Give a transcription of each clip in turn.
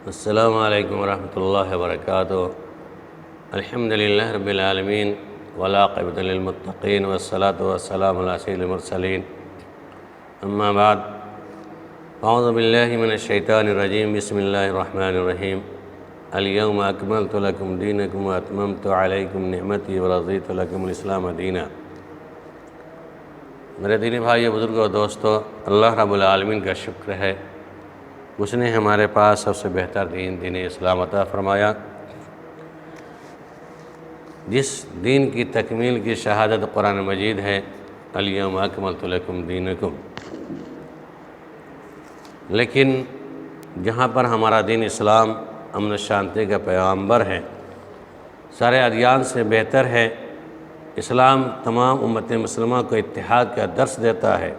السلام علیکم ورحمۃ اللہ وبرکاتہ۔ الحمد للہ رب العالمین والعاقبۃ للمتقین والصلاۃ والسلام علی سید المرسلین، اما بعد، اعوذ باللہ من الشیطان الرجیم، بسم اللہ الرحمن الرحیم۔ الیوم اکملت لکم دینکم واتممت علیکم نعمتی ورضیت لکم الاسلام دینا۔ میرے دینی بھائیو، بزرگوں اور دوستو، اللہ رب العالمین کا شکر ہے، اس نے ہمارے پاس سب سے بہتر دین اسلام عطا فرمایا، جس دین کی تکمیل کی شہادت قرآن مجید ہے، الیوم اکملت لکم دینکم۔ لیکن جہاں پر ہمارا دین اسلام امن و شانتی کا پیغامبر ہے، سارے ادیان سے بہتر ہے، اسلام تمام امت مسلمہ کو اتحاد کا درس دیتا ہے،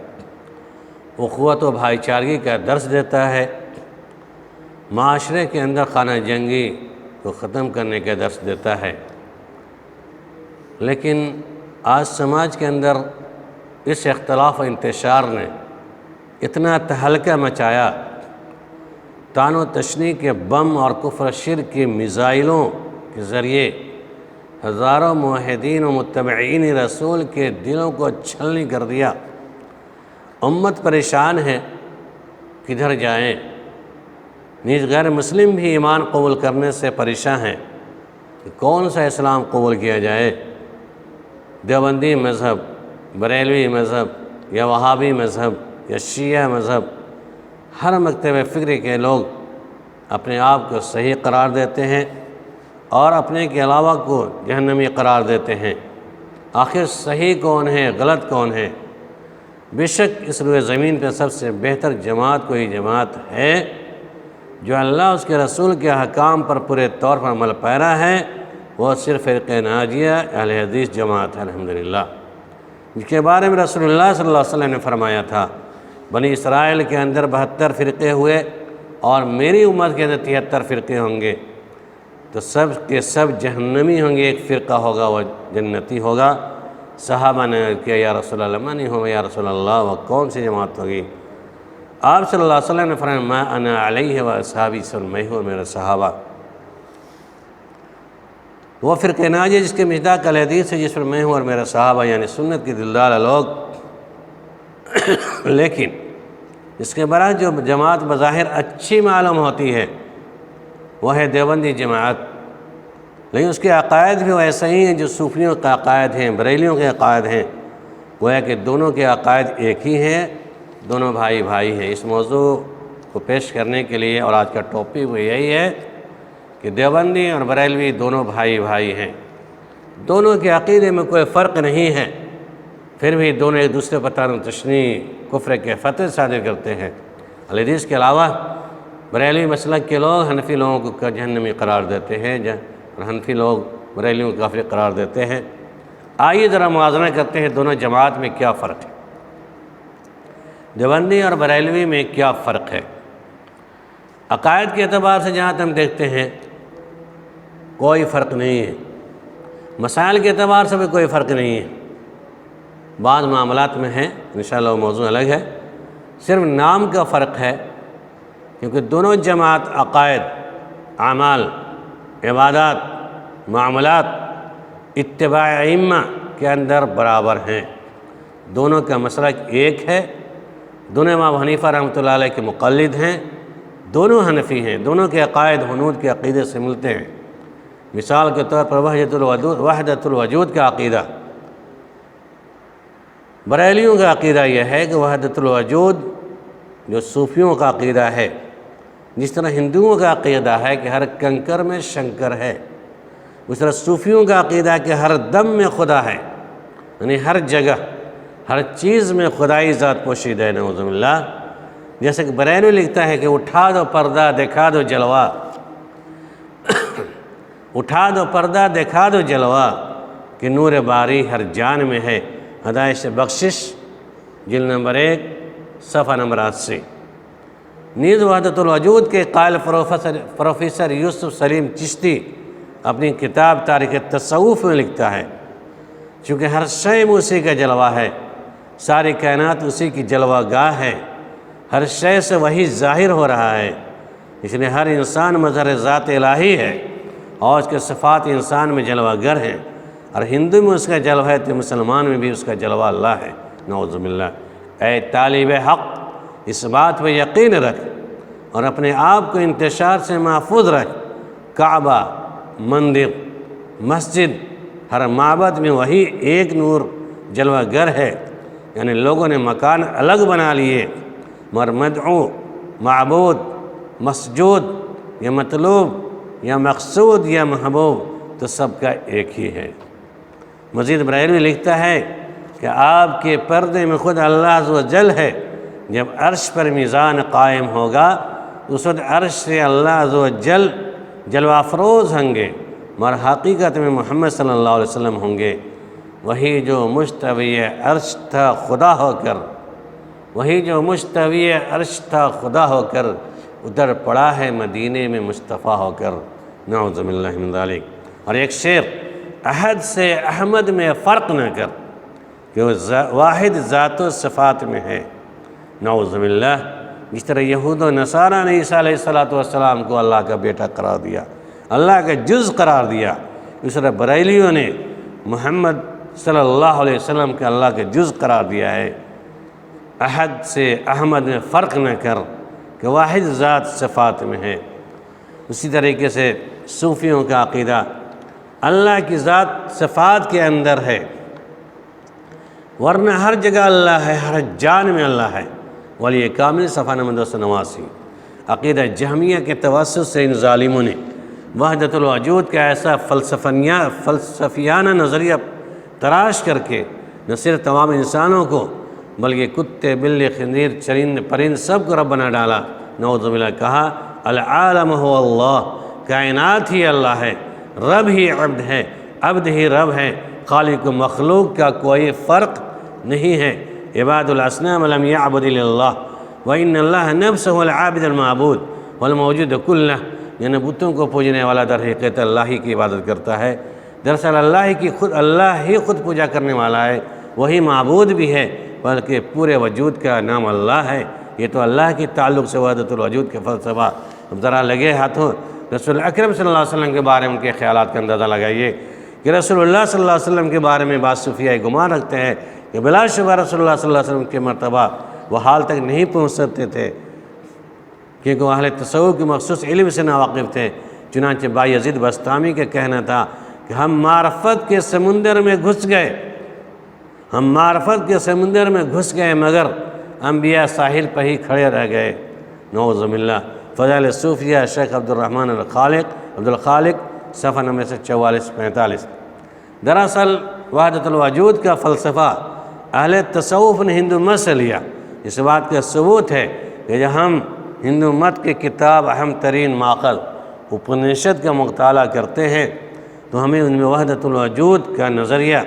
اخوت و بھائی چارگی کا درس دیتا ہے، معاشرے کے اندر خانہ جنگی کو ختم کرنے کا درس دیتا ہے۔ لیکن آج سماج کے اندر اس اختلاف و انتشار نے اتنا تہلکہ مچایا، طعن و تشنیع کے بم اور کفر شرک کی میزائلوں کے ذریعے ہزاروں موحدین و متبعین رسول کے دلوں کو چھلنی کر دیا۔ امت پریشان ہے، کدھر جائیں؟ نیز غیر مسلم بھی ایمان قبول کرنے سے پریشان ہیں کہ کون سا اسلام قبول کیا جائے، دیوبندی مذہب، بریلوی مذہب، یا وہابی مذہب، یا شیعہ مذہب۔ ہر مکتب فکری کے لوگ اپنے آپ کو صحیح قرار دیتے ہیں اور اپنے کے علاوہ کو جہنمی قرار دیتے ہیں۔ آخر صحیح کون ہے، غلط کون ہے؟ بے شک اس روئے زمین پہ سب سے بہتر جماعت کوئی جماعت ہے جو اللہ اس کے رسول کے احکام پر پورے طور پر عمل پیرا ہے، وہ صرف فرقہ ناجیہ اہل حدیث جماعت ہے، الحمدللہ، جس کے بارے میں رسول اللہ صلی اللہ علیہ وسلم نے فرمایا تھا، بنی اسرائیل کے اندر 72 فرقے ہوئے اور میری امت کے اندر 73 فرقے ہوں گے، تو سب کے سب جہنمی ہوں گے، ایک فرقہ ہوگا وہ جنتی ہوگا۔ صحابہ نے کیا یا رسول اللہ، میں نہیں ہوں یا رسول اللہ، وہ کون سی جماعت ہوگی؟ آپ صلی اللہ علیہ وسلم نے فرمایا، ما انا علیہ و اصحابی، میں ہوں میرے صحابہ۔ وہ فرقہ ناجیہ جس کے مصداق الحدیث ہے، جس پر میں ہوں اور میرے صحابہ، یعنی سنت کی دلدار لوگ۔ لیکن اس کے برعکس جو جماعت بظاہر اچھی معلوم ہوتی ہے، وہ ہے دیوبندی جماعت، لیکن اس کے عقائد بھی ویسے ہی ہیں جو صوفیوں کے عقائد ہیں، بریلیوں کے عقائد ہیں۔ گویا کہ دونوں کے عقائد ایک ہی ہیں، دونوں بھائی بھائی ہیں۔ اس موضوع کو پیش کرنے کے لیے، اور آج کا ٹاپک وہ یہی ہے کہ دیوبندی اور بریلوی دونوں بھائی بھائی ہیں، دونوں کے عقیدے میں کوئی فرق نہیں ہے، پھر بھی دونوں ایک دوسرے پر طعن و تشنیع کفر کے فتوے صادر کرتے ہیں۔ الحدیث کے علاوہ بریلوی مسلک کے لوگ حنفی لوگوں کو جہنمی قرار دیتے ہیں، اور حنفی لوگ بریلیوں کو کافر قرار دیتے ہیں۔ آئیے ذرا موازنہ کرتے ہیں دونوں جماعت میں کیا فرق ہے، دیوبندی اور بریلوی میں کیا فرق ہے۔ عقائد کے اعتبار سے جہاں ہم دیکھتے ہیں کوئی فرق نہیں ہے، مسائل کے اعتبار سے بھی کوئی فرق نہیں ہے، بعض معاملات میں ہے، انشاءاللہ وہ موضوع الگ ہے، صرف نام کا فرق ہے، کیونکہ دونوں جماعت عقائد، اعمال، عبادات، معاملات، اتباع ائمہ کے اندر برابر ہیں، دونوں کا مسلک ایک ہے، دونوں امام حنیفہ رحمۃ اللہ علیہ کے مقلد ہیں، دونوں حنفی ہیں، دونوں کے عقائد حنود کے عقیدے سے ملتے ہیں۔ مثال کے طور پر وحدت الوجود کا عقیدہ، بریلیوں کا عقیدہ یہ ہے کہ وحدت الوجود جو صوفیوں کا عقیدہ ہے، جس طرح ہندوؤں کا عقیدہ ہے کہ ہر کنکر میں شنکر ہے، اس طرح صوفیوں کا عقیدہ ہے کہ ہر دم میں خدا ہے، یعنی ہر جگہ ہر چیز میں خدائی ذات پوشیدہ ہے، نعوذ باللہ۔ جیسے کہ بریلوی لکھتا ہے کہ اٹھا دو پردہ دکھا دو جلوہ، اٹھا دو پردہ دکھا دو جلوہ، کہ نور باری ہر جان میں ہے، ہدایش بخشش، جلد نمبر 1، صفحہ نمبر 80۔ نیز وحدت الوجود کے قائل پروفیسر یوسف سلیم چشتی اپنی کتاب تاریخ تصوف میں لکھتا ہے، چونکہ ہر شے میں اسی کا جلوہ ہے، ساری کائنات اسی کی جلوہ گاہ ہے، ہر شے سے وہی ظاہر ہو رہا ہے، اس لیے ہر انسان مظہر ذات الہی ہے اور اس کے صفات انسان میں جلوہ گر ہیں، اور ہندو میں اس کا جلوہ ہے تو مسلمان میں بھی اس کا جلوہ اللہ ہے، نعوذ باللہ۔ اے طالب حق، اس بات پہ یقین رکھ اور اپنے آپ کو انتشار سے محفوظ رکھ۔ کعبہ، مندر، مسجد، ہر معبد میں وہی ایک نور جلوہ گر ہے، یعنی لوگوں نے مکان الگ بنا لیے، مگر مدعو، معبود، مسجود یا مطلوب یا مقصود یا محبوب تو سب کا ایک ہی ہے۔ مزید بریلوی لکھتا ہے کہ آپ کے پردے میں خود اللہ عز و جل ہے۔ جب عرش پر میزان قائم ہوگا اس وقت عرش سے اللہ عز و جل جلوہ افروز ہوں گے، مگر حقیقت میں محمد صلی اللہ علیہ وسلم ہوں گے۔ وہی جو مستوی عرش تھا خدا ہو کر، وہی جو مستوی عرش تھا خدا ہو کر، ادھر پڑا ہے مدینے میں مصطفیٰ ہو کر، نعوذ باللہ من ذالک۔ اور ایک شعر، احد سے احمد میں فرق نہ کر، کہ وہ واحد ذات و صفات میں ہے، نعوذ باللہ۔ جس طرح یہود و نصارہ نے عیسیٰ علیہ السلام کو اللہ کا بیٹا قرار دیا، اللہ کا جز قرار دیا، اس طرح بریلیوں نے محمد صلی اللہ علیہ وسلم کے اللہ کا جز قرار دیا ہے۔ احد سے احمد میں فرق نہ کر، کہ واحد ذات صفات میں ہے۔ اسی طریقے سے صوفیوں کا عقیدہ اللہ کی ذات صفات کے اندر ہے، ورنہ ہر جگہ اللہ ہے، ہر جان میں اللہ ہے۔ ولی کامل صفحہ نمبر 289۔ عقیدہ جہمیہ کے توسط سے ان ظالموں نے وحدت الوجود کا ایسا فلسفیانہ نظریہ تراش کر کے نہ صرف تمام انسانوں کو بلکہ کتے، بلی، خنزیر، چرند، پرند سب کو رب بنا ڈالا، نعوذ باللہ۔ کہا العالم هو اللہ، کائنات ہی اللہ ہے، رب ہی عبد ہے، عبد ہی رب ہے، خالق و مخلوق کا کوئی فرق نہیں ہے۔ عباد الاصنام لم يعبد الا اللہ وان اللہ نفسہ العابد المعبود والموجود کلہ، یعنی بتوں کو پوجنے والا در حقیقت اللہ ہی کی عبادت کرتا ہے۔ دراصل اللہ ہی خود پوجا کرنے والا ہے، وہی معبود بھی ہے، بلکہ پورے وجود کا نام اللہ ہے۔ یہ تو اللہ کی تعلق سے وحدت الوجود کے فلسفہ۔ اب ذرا لگے ہاتھوں رسول اکرم صلی اللہ علیہ وسلم کے بارے میں ان کے خیالات کا اندازہ لگائیے کہ رسول اللہ صلی اللہ علیہ وسلم کے بارے میں بعض صوفیہ گمان رکھتے ہیں کہ بلا شبہ رسول اللہ صلی اللہ علیہ وسلم کے مرتبہ وہ حال تک نہیں پہنچ سکتے تھے، کیونکہ وہ اہل تصوف کے مخصوص علم سے ناواقف تھے۔ چنانچہ بایزید بسطامی کا کہنا تھا کہ ہم معرفت کے سمندر میں گھس گئے، ہم معرفت کے سمندر میں گھس گئے مگر انبیاء ساحل پہ ہی کھڑے رہ گئے، نعوذ باللہ۔ فضائل صوفیہ شیخ عبدالرحمن عبدالخالق صفحہ نمبر 44-45۔ دراصل وحدت الوجود کا فلسفہ اہل تصوف نے ہندو مت سے لیا۔ اس بات کا ثبوت ہے کہ جب ہم ہندو مت کی کتاب اہم ترین ماخذ اپنشد کا مطالعہ کرتے ہیں تو ہمیں ان میں وحدت الوجود کا نظریہ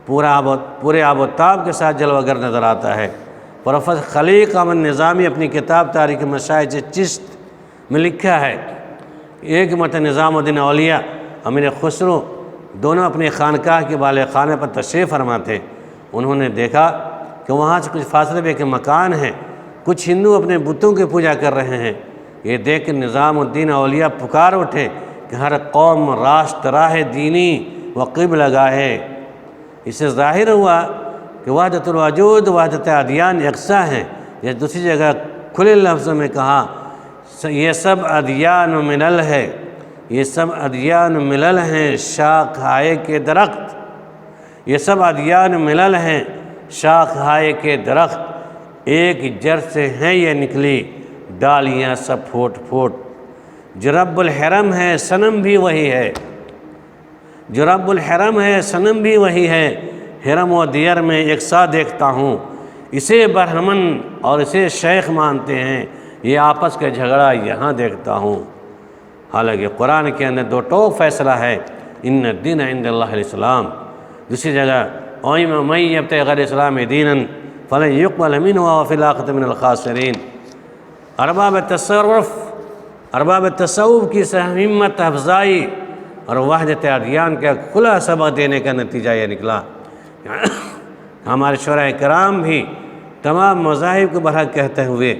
پورے آب و تاب کے ساتھ جلوہ گر نظر آتا ہے۔ پروفیسر خلیق احمد نظامی اپنی کتاب تاریخ مشاہد چشت میں لکھا ہے، ایک مرتبہ نظام الدین اولیاء امیر خسرو دونوں اپنی خانقاہ کے بالغ خانے پر تشریف فرما تھے۔ انہوں نے دیکھا کہ وہاں سے کچھ فاصلے پہ ایک مکان ہے، کچھ ہندو اپنے بتوں کی پوجا کر رہے ہیں۔ یہ دیکھ کر نظام الدین اولیاء پکار اٹھے کہ ہر قوم راست راہ دینی و قبلہ گاہے۔ اس سے ظاہر ہوا کہ وحدت الوجود وحدت ادیان یکساں ہیں۔ یہ دوسری جگہ کھلے لفظوں میں کہا یہ سب ادیان ملل ہے، یہ سب ادیان ملل ہیں شاخ ہائے کے درخت، یہ سب ادیان ملل ہیں شاخ ہائے کے درخت، ایک جڑ سے ہیں یہ نکلی ڈالیاں سب پھوٹ پھوٹ۔ جو رب الحرم ہے صنم بھی وہی ہے، جو رب الحرم ہے صنم بھی وہی ہے، حرم و دیر میں یکساں دیکھتا ہوں، اسے برہمن اور اسے شیخ مانتے ہیں، یہ آپس کا جھگڑا یہاں دیکھتا ہوں۔ حالانکہ قرآن کے اندر دو ٹوک فیصلہ ہے، ان الدین عند اللہ الاسلام۔ دوسری جگہ وَمَن يَبْتَغِ غَيْرَ الْإِسْلَامِ دِينًا فَلَن يُقْبَلَ مِنْهُ وَهُوَ فِي الْآخِرَةِ مِنَ الْخَاسِرِينَ۔ ارباب تصوف کی ہمت افزائی اور وحدت ادیان کا کھلا سبق دینے کا نتیجہ یہ نکلا۔ ہمارے شعراء کرام بھی تمام مذاہب کو برحق کہتے ہوئے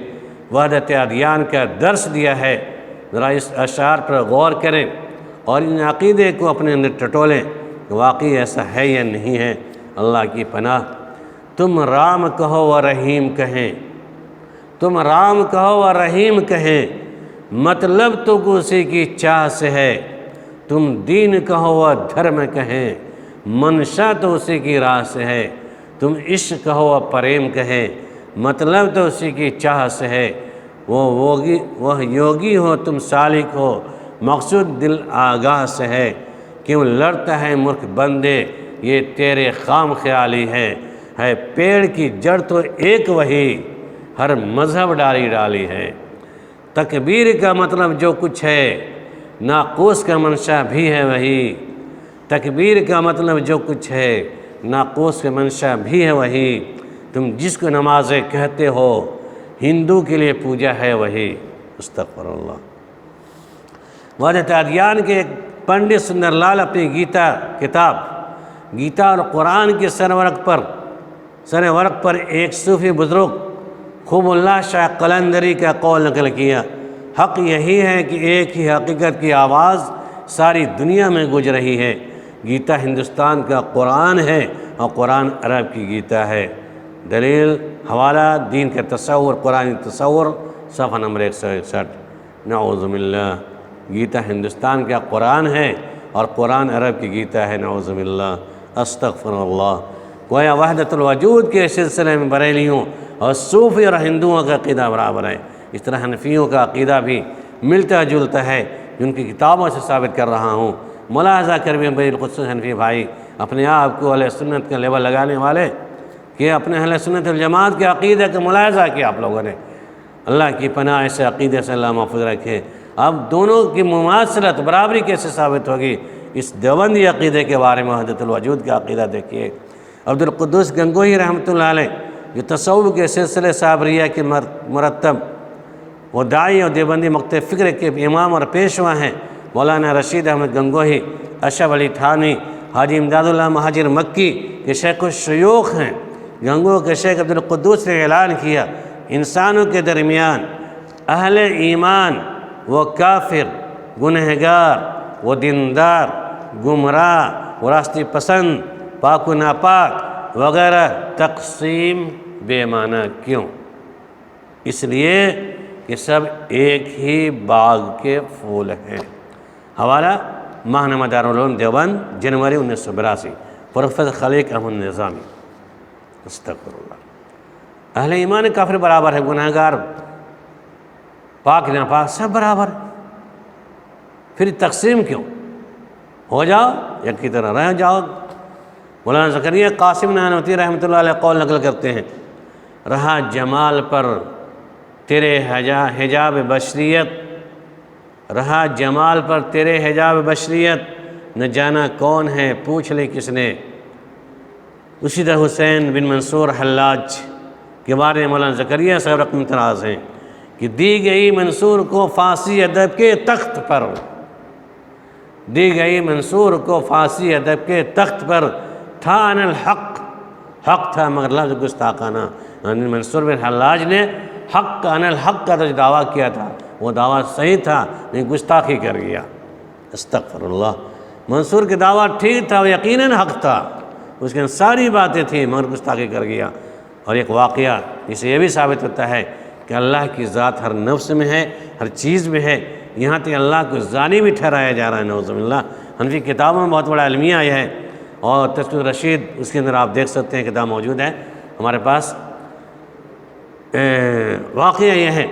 وحدت ادیان کا درس دیا ہے، ذرا اس اشعار پر غور کریں اور ان عقیدے کو اپنے اندر ٹٹولیں کہ واقعی ایسا ہے یا نہیں ہے۔ اللہ کی پناہ، تم رام کہو و رحیم کہیں، تم رام کہو و رحیم کہیں، مطلب تو اسی کی چاہ سے ہے۔ تم دین کہو و دھرم کہیں، منشا تو اسی کی راہ سے ہے۔ تم عشق کہو و پریم کہیں، مطلب تو اسی کی چاہ سے ہے۔ وہ یوگی ہو تم سالک ہو، مقصود دل آگاہ سے ہے۔ کیوں لڑتا ہے ملک بندے، یہ تیرے خام خیالی ہے۔ پیڑ کی جڑ تو ایک وہی، ہر مذہب ڈالی ڈالی ہے۔ تکبیر کا مطلب جو کچھ ہے، ناقوس کا منشا بھی ہے وہی۔ تکبیر کا مطلب جو کچھ ہے، ناقوس کا منشا بھی ہے وہی۔ تم جس کو نمازیں کہتے ہو، ہندو کے لیے پوجا ہے وہی۔ استغفر اللہ۔ وحدت ادیان کے ایک پنڈت سندر لال اپنی گیتا کتاب، گیتا اور قرآن کے سر ورق پر ایک صوفی بزرگ خوب اللہ شاہ قلندری کا قول نقل کیا۔ حق یہی ہے کہ ایک ہی حقیقت کی آواز ساری دنیا میں گونج رہی ہے۔ گیتا ہندوستان کا قرآن ہے اور قرآن عرب کی گیتا ہے۔ دلیل حوالہ دین کا تصور، قرآن تصور، صفحہ نمبر 161۔ نعوذ باللہ، گیتا ہندوستان کا قرآن ہے اور قرآن عرب کی گیتا ہے۔ نعوذ باللہ، استغفر اللہ۔ گویا وحدت الوجود کے سلسلے میں بریلیوں اور صوفی اور ہندوؤں کا عقیدہ برابر ہے۔ اس طرح حنفیوں کا عقیدہ بھی ملتا جلتا ہے، جن کی کتابوں سے ثابت کر رہا ہوں۔ ملاحظہ کر بھی بالخصوص حنفی بھائی اپنے آپ کو اہل سنت کا لیبل لگانے والے، کہ اپنے اہل سنت الجماعت کے عقیدے کا ملاحظہ کیا آپ لوگوں نے۔ اللہ کی پناہ ایسے عقیدے سے اللہ محفوظ رکھے۔ اب دونوں کی مماثلت، برابری کیسے ثابت ہوگی؟ اس دیوبندی عقیدے کے بارے میں وحدت الوجود کا عقیدہ دیکھیے۔ عبدالقدوس گنگوہی رحمۃ اللہ علیہ جو تصوف کے سلسلے صابریہ کے مرتب وہ داعی اور دیوبندی مکتب فکر کے امام اور پیشوا ہیں۔ مولانا رشید احمد گنگوہی، اشرف علی تھانوی، حاجی امداد اللہ مہاجر مکی کے شیخ الشیوخ ہیں۔ گنگو کے شیخ عبدالقدوس نے اعلان کیا، انسانوں کے درمیان اہل ایمان و کافر، گنہگار و دیندار، گمراہ و راستی پسند، پاک و ناپاک وغیرہ تقسیم بے معنی کیوں؟ اس لیے کہ سب ایک ہی باغ کے پھول ہیں۔ حوالہ ماہنامہ دارالعلوم دیوبند، جنوری 1982، پروفیسر خلیق احمد نظامی۔ استغفر اللہ۔ اہل ایمان کافر برابر ہے، گناہگار پاک ناپاک سب برابر ہے، پھر تقسیم کیوں؟ ہو جاؤ ایک کی طرح رہ جاؤ۔ مولانا زکریا قاسم نانوتوی رحمۃ اللہ علیہ قول نقل کرتے ہیں، رہا جمال پر تیرے حجاب بشریت، رہا جمال پر تیرے حجاب بشریت، نہ جانا کون ہے پوچھ لے کس نے۔ اسی طرح حسین بن منصور حلاج کے بارے میں مولانا زکریا صاحب رقم تراز ہیں کہ دی گئی منصور کو فارسی ادب کے تخت پر، دی گئی منصور کو فارسی ادب کے تخت پر، تھا ان الحق، حق تھا مگر لفظ گستاخانہ۔ منصور بن حلاج نے حق ان الحق کا جو دعویٰ کیا تھا وہ دعویٰ صحیح تھا، لیکن گستاخی کر گیا۔ استغفر اللہ۔ منصور کے دعویٰ ٹھیک تھا، وہ یقیناً حق تھا، اس کے ساری باتیں تھیں مگر گستاخی کر گیا۔ اور ایک واقعہ اس سے یہ بھی ثابت ہوتا ہے کہ اللہ کی ذات ہر نفس میں ہے، ہر چیز میں ہے، یہاں تک اللہ کو زانی بھی ٹھہرایا جا رہا ہے۔ نعوذ باللہ۔ حنفی کتابوں میں بہت بڑا المیہ یہ ہے، اور تذکرۃ الرشید اس کے اندر آپ دیکھ سکتے ہیں، کتاب موجود ہے ہمارے پاس۔ واقعہ یہ ہے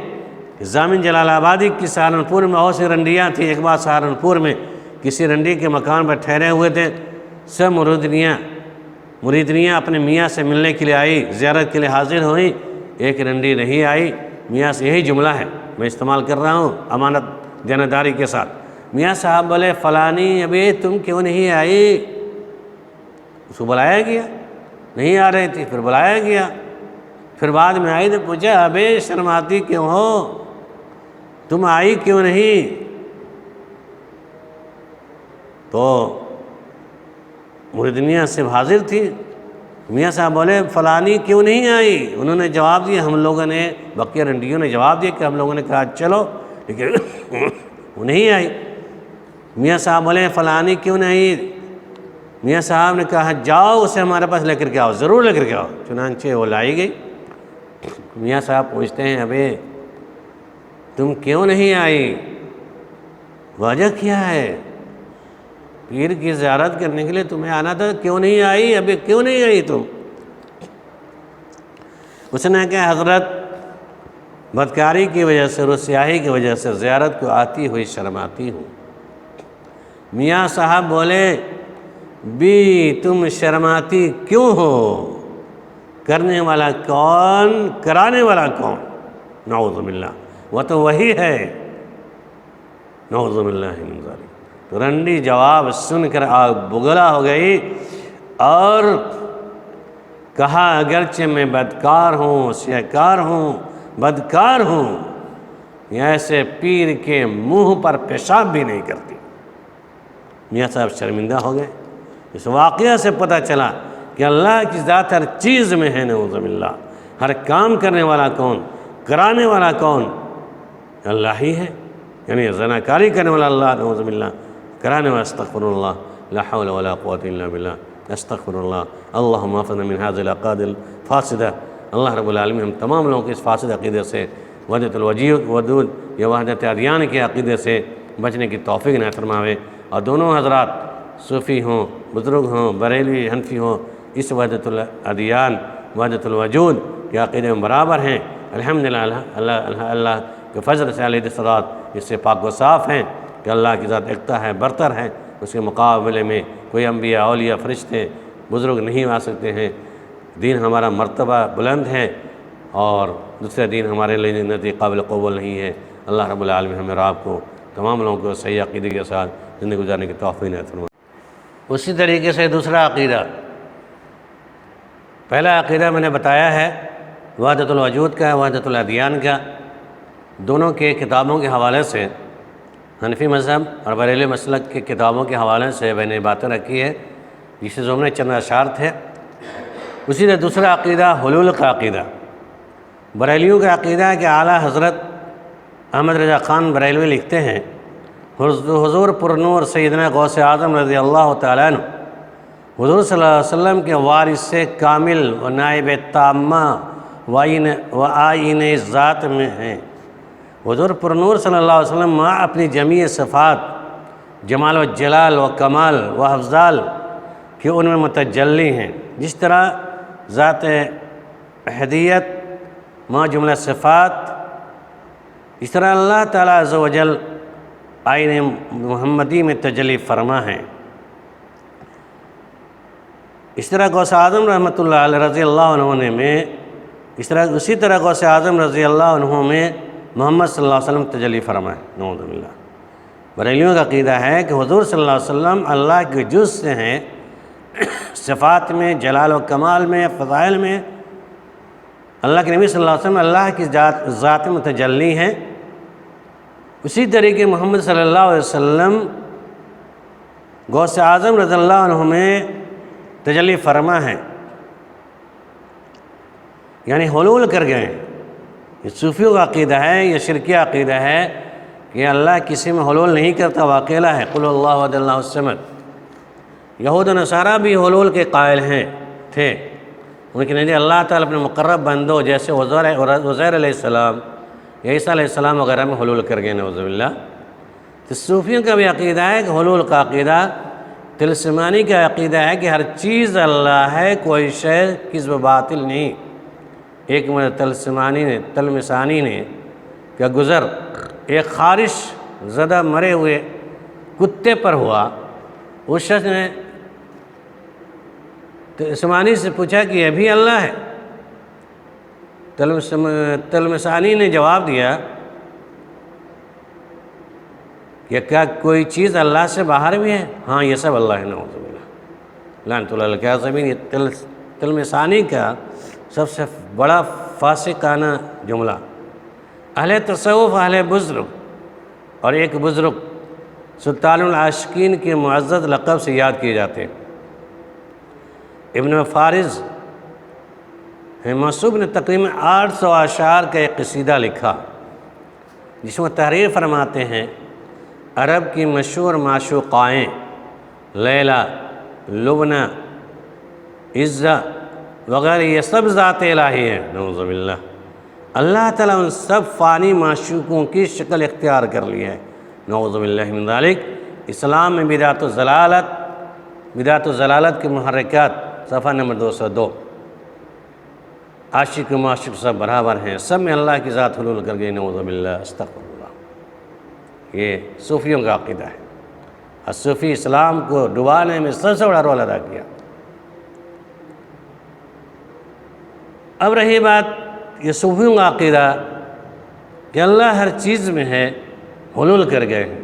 کہ ضامن جلال آبادی کی سہارنپور میں بہت سی رنڈیاں تھیں۔ ایک بار سہارنپور میں کسی رنڈی کے مکان پر ٹھہرے ہوئے تھے، سب مریدنیاں اپنے میاں سے ملنے کے لیے آئی، زیارت کے لیے حاضر ہوئی۔ ایک رنڈی نہیں آئی، میاں سے یہی جملہ ہے، میں استعمال کر رہا ہوں امانت دیانتداری کے ساتھ۔ میاں صاحب بولے، فلانی ابھی تم کیوں نہیں آئی؟ اس کو بلایا گیا، نہیں آ رہی تھی، پھر بلایا گیا، پھر بعد میں آئی تو پوچھا، ابے شرماتی کیوں ہو، تم آئی کیوں نہیں؟ تو مریدنیاں سے حاضر تھی، میاں صاحب بولے فلانی کیوں نہیں آئی؟ انہوں نے جواب دیا، ہم لوگوں نے بقیہ رنڈیوں نے جواب دیا کہ ہم لوگوں نے کہا چلو، لیکن وہ نہیں آئی۔ میاں صاحب بولے فلانی کیوں نہیں؟ میاں صاحب نے کہا جاؤ اسے ہمارے پاس لے کر کے آؤ، ضرور لے کر کے آؤ۔ چنانچہ وہ لائی گئی۔ میاں صاحب پوچھتے ہیں ابے تم کیوں نہیں آئی؟ وجہ کیا ہے؟ پیر کی زیارت کرنے کے لیے تمہیں آنا تھا، کیوں نہیں آئی؟ ابھی کیوں نہیں آئی تم؟ اس نے کہا حضرت بدکاری کی وجہ سے، رسیاہی کی وجہ سے زیارت کو آتی ہوئی شرماتی ہوں۔ میاں صاحب بولے بھی تم شرماتی کیوں ہو؟ کرنے والا کون، کرانے والا کون؟ نعوذ باللہ، وہ تو وہی ہے، نعوذ باللہ من ذالک۔ تو رنڈی جواب سن کر آگ بگلا ہو گئی اور کہا اگرچہ میں بدکار ہوں، سیاہکار ہوں، بدکار ہوں، ایسے پیر کے منہ پر پیشاب بھی نہیں کرتی۔ میاں صاحب شرمندہ ہو گئے۔ اس واقعہ سے پتہ چلا کہ اللہ کی ذات ہر چیز میں ہے، نعوذ باللہ۔ ہر کام کرنے والا کون، کرانے والا کون؟ اللہ ہی ہے، یعنی زناکاری کرنے والا اللہ، نعوذ باللہ، کرانے والا استغفر اللہ، لا حول ولا قوة الا باللہ، استغفر اللہ۔ اللہم اعفنا من هذه العقائد الفاسدہ۔ اللہ رب العالمین ہم تمام لوگوں کے اس فاسد عقیدے سے، وحدت الوجود یا وحدت ادیان کے عقیدے سے بچنے کی توفیق عنایت فرماوے، اور دونوں حضرات صوفی ہوں، بزرگ ہوں، بریلوی، حنفی ہوں، اس وحدت الادیان، وحدت الوجود کے عقیدے میں برابر ہیں۔ الحمدللہ اللہ کے فضل سے علیہ الصلاۃ اس سے پاک و صاف ہیں کہ اللہ کی ذات ایکتا ہے، برتر ہے، اس کے مقابلے میں کوئی انبیاء، اولیاء، فرشتے، بزرگ نہیں آ سکتے ہیں۔ دین ہمارا مرتبہ بلند ہے اور دوسرے دین ہمارے لیے نزدیک قابل قبول نہیں ہے۔ اللہ رب العالمین ہمیں اور آپ کو تمام لوگوں کو صحیح عقیدے کے ساتھ زندگی گزارنے کی توفیق عنایت فرمائے۔ اسی طریقے سے دوسرا عقیدہ، پہلا عقیدہ میں نے بتایا ہے وحدت الوجود کا، وحدت الادیان کا، دونوں کے کتابوں کے حوالے سے، حنفی مذہب اور بریلوی مسلک کے کتابوں کے حوالے سے میں نے باتیں رکھی ہے، جسے ضمن چند اشعار تھے۔ اسی طرح دوسرا عقیدہ حلول کا عقیدہ، بریلویوں کا عقیدہ ہے کہ اعلیٰ حضرت احمد رضا خان بریلوی لکھتے ہیں حضور پرنور سیدنا غوث اعظم رضی اللہ تعالیٰ عنہ حضور صلی اللہ علیہ وسلم کے وارث کامل و نائب تامہ و آئین ذات میں ہیں۔ حضور پرنور صلی اللہ علیہ وسلم اپنی جمیع صفات، جمال و جلال و کمال و افضال کہ ان میں متجلی ہیں، جس طرح ذات احدیت ما جملہ صفات، اس طرح اللہ تعالیٰ عز و جل آئین محمدی میں تجلی فرما ہے۔ اس طرح غوث اعظم رحمۃ اللہ علیہ رضی اللہ عنہ میں اسی طرح غوث اعظم رضی اللہ عنہ میں محمد صلی اللہ علیہ وسلم تجلی فرمائے، نعوذ باللہ۔ بریلویوں کا عقیدہ ہے کہ حضور صلی اللہ علیہ وسلم اللہ کے جز سے ہیں، صفات میں، جلال و کمال میں، فضائل میں۔ اللہ کے نبی صلی اللہ علیہ وسلم اللہ کی ذات متجلی ہیں۔ اسی طریقے محمد صلی اللہ علیہ وسلم غوث اعظم رضی اللہ عنہ میں تجلی فرما ہے، یعنی حلول کر گئے۔ یہ صوفیوں کا عقیدہ ہے، یہ شرکیہ عقیدہ ہے کہ اللہ کسی میں حلول نہیں کرتا، وہ اکیلا ہے، قل اللہ احد اللہ الصمد۔ یہود و نصارہ بھی حلول کے قائل تھے، ان کے نزدیک اللہ تعالیٰ اپنے مقرب بندوں جیسے عزیر علیہ السلام، عیسیٰ علیہ السلام وغیرہ میں حلول کر گئے، نعوذ باللہ۔ تو صوفیوں کا بھی عقیدہ ہے کہ حلول کا عقیدہ، طلسمانی کا عقیدہ ہے کہ ہر چیز اللہ ہے، کوئی شے کذب باطل نہیں۔ ایک تلمسانی نے کہ گزر ایک خارش زدہ مرے ہوئے کتے پر ہوا، اس شخص نے تلمسانی سے پوچھا کہ یہ بھی اللہ ہے؟ تلمسانی نے جواب دیا کہ کیا کوئی چیز اللہ سے باہر بھی ہے؟ ہاں، یہ سب اللہ ہے، نعوذ باللہ، لعنت اللہ علیہ الکاذبین۔ یہ تلمسانی کا سب سے بڑا فاسقانہ جملہ۔ اہل تصوف، اہل بزرگ، اور ایک بزرگ سلطان العاشقین کے معزز لقب سے یاد کیے جاتے ہیں، ابن فارض مسعود نے تقریباً 800 اشعار کا ایک قصیدہ لکھا، جس میں تحریر فرماتے ہیں عرب کی مشہور معشوقائیں لیلا، لبنہ، عزہ وغیرہ یہ سب ذات الہی ہیں، نعوذ باللہ۔ اللہ تعالیٰ ان سب فانی معشوقوں کی شکل اختیار کر لی ہے، نعوذ باللہ من ذالک۔ اسلام میں بدعت و ضلالت کے محرکات، صفحہ نمبر 202۔ عاشق و معشوق سب برابر ہیں، سب میں اللہ کی ذات حلول کر گئی، نعوذ باللہ، استغفر اللہ۔ یہ صوفیوں کا عقیدہ ہے۔ الصوفی اسلام کو ڈبانے میں سب سے بڑا رول ادا کیا۔ اب رہی بات یہ صوفیوں کا عقیدہ کہ اللہ ہر چیز میں ہے، حلول کر گئے ہیں۔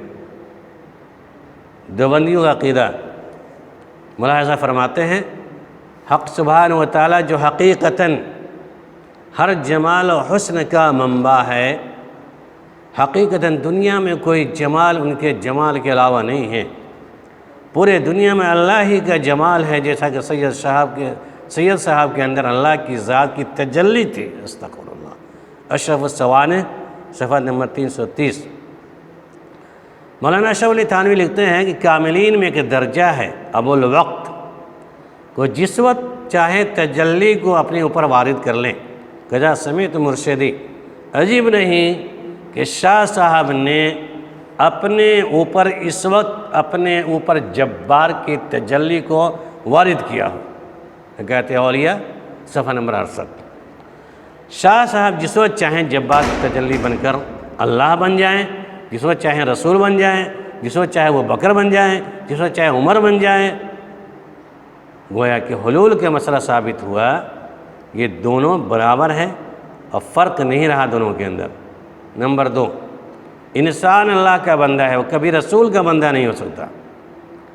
دیوبندیوں کا عقیدہ ملاحظہ فرماتے ہیں حق سبحانہ و تعالیٰ جو حقیقتاً ہر جمال و حسن کا منبع ہے، حقیقتاً دنیا میں کوئی جمال ان کے جمال کے علاوہ نہیں ہے، پورے دنیا میں اللہ ہی کا جمال ہے، جیسا کہ سید صاحب کے اندر اللہ کی ذات کی تجلی تھی، استغفر اللہ۔ اشرف السوانح صفحہ نمبر 330۔ مولانا اشرف علی تھانوی لکھتے ہیں کہ کاملین میں ایک درجہ ہے ابو الوقت کو جس وقت چاہے تجلی کو اپنے اوپر وارد کر لیں۔ کذا سمیت مرشدی، عجیب نہیں کہ شاہ صاحب نے اپنے اوپر اس وقت اپنے اوپر جبار کی تجلی کو وارد کیا ہو۔ کہتے ہیں اولیاء صفحہ نمبر 68۔ شاہ صاحب جس وقت چاہیں جبار کی تجلی بن کر اللہ بن جائیں، جس وقت چاہیں رسول بن جائیں، جس وقت چاہے وہ بکر بن جائیں، جس وقت چاہے عمر بن جائیں۔ گویا کہ حلول کا مسئلہ ثابت ہوا، یہ دونوں برابر ہیں اور فرق نہیں رہا دونوں کے اندر۔ نمبر 2، انسان اللہ کا بندہ ہے، وہ کبھی رسول کا بندہ نہیں ہو سکتا۔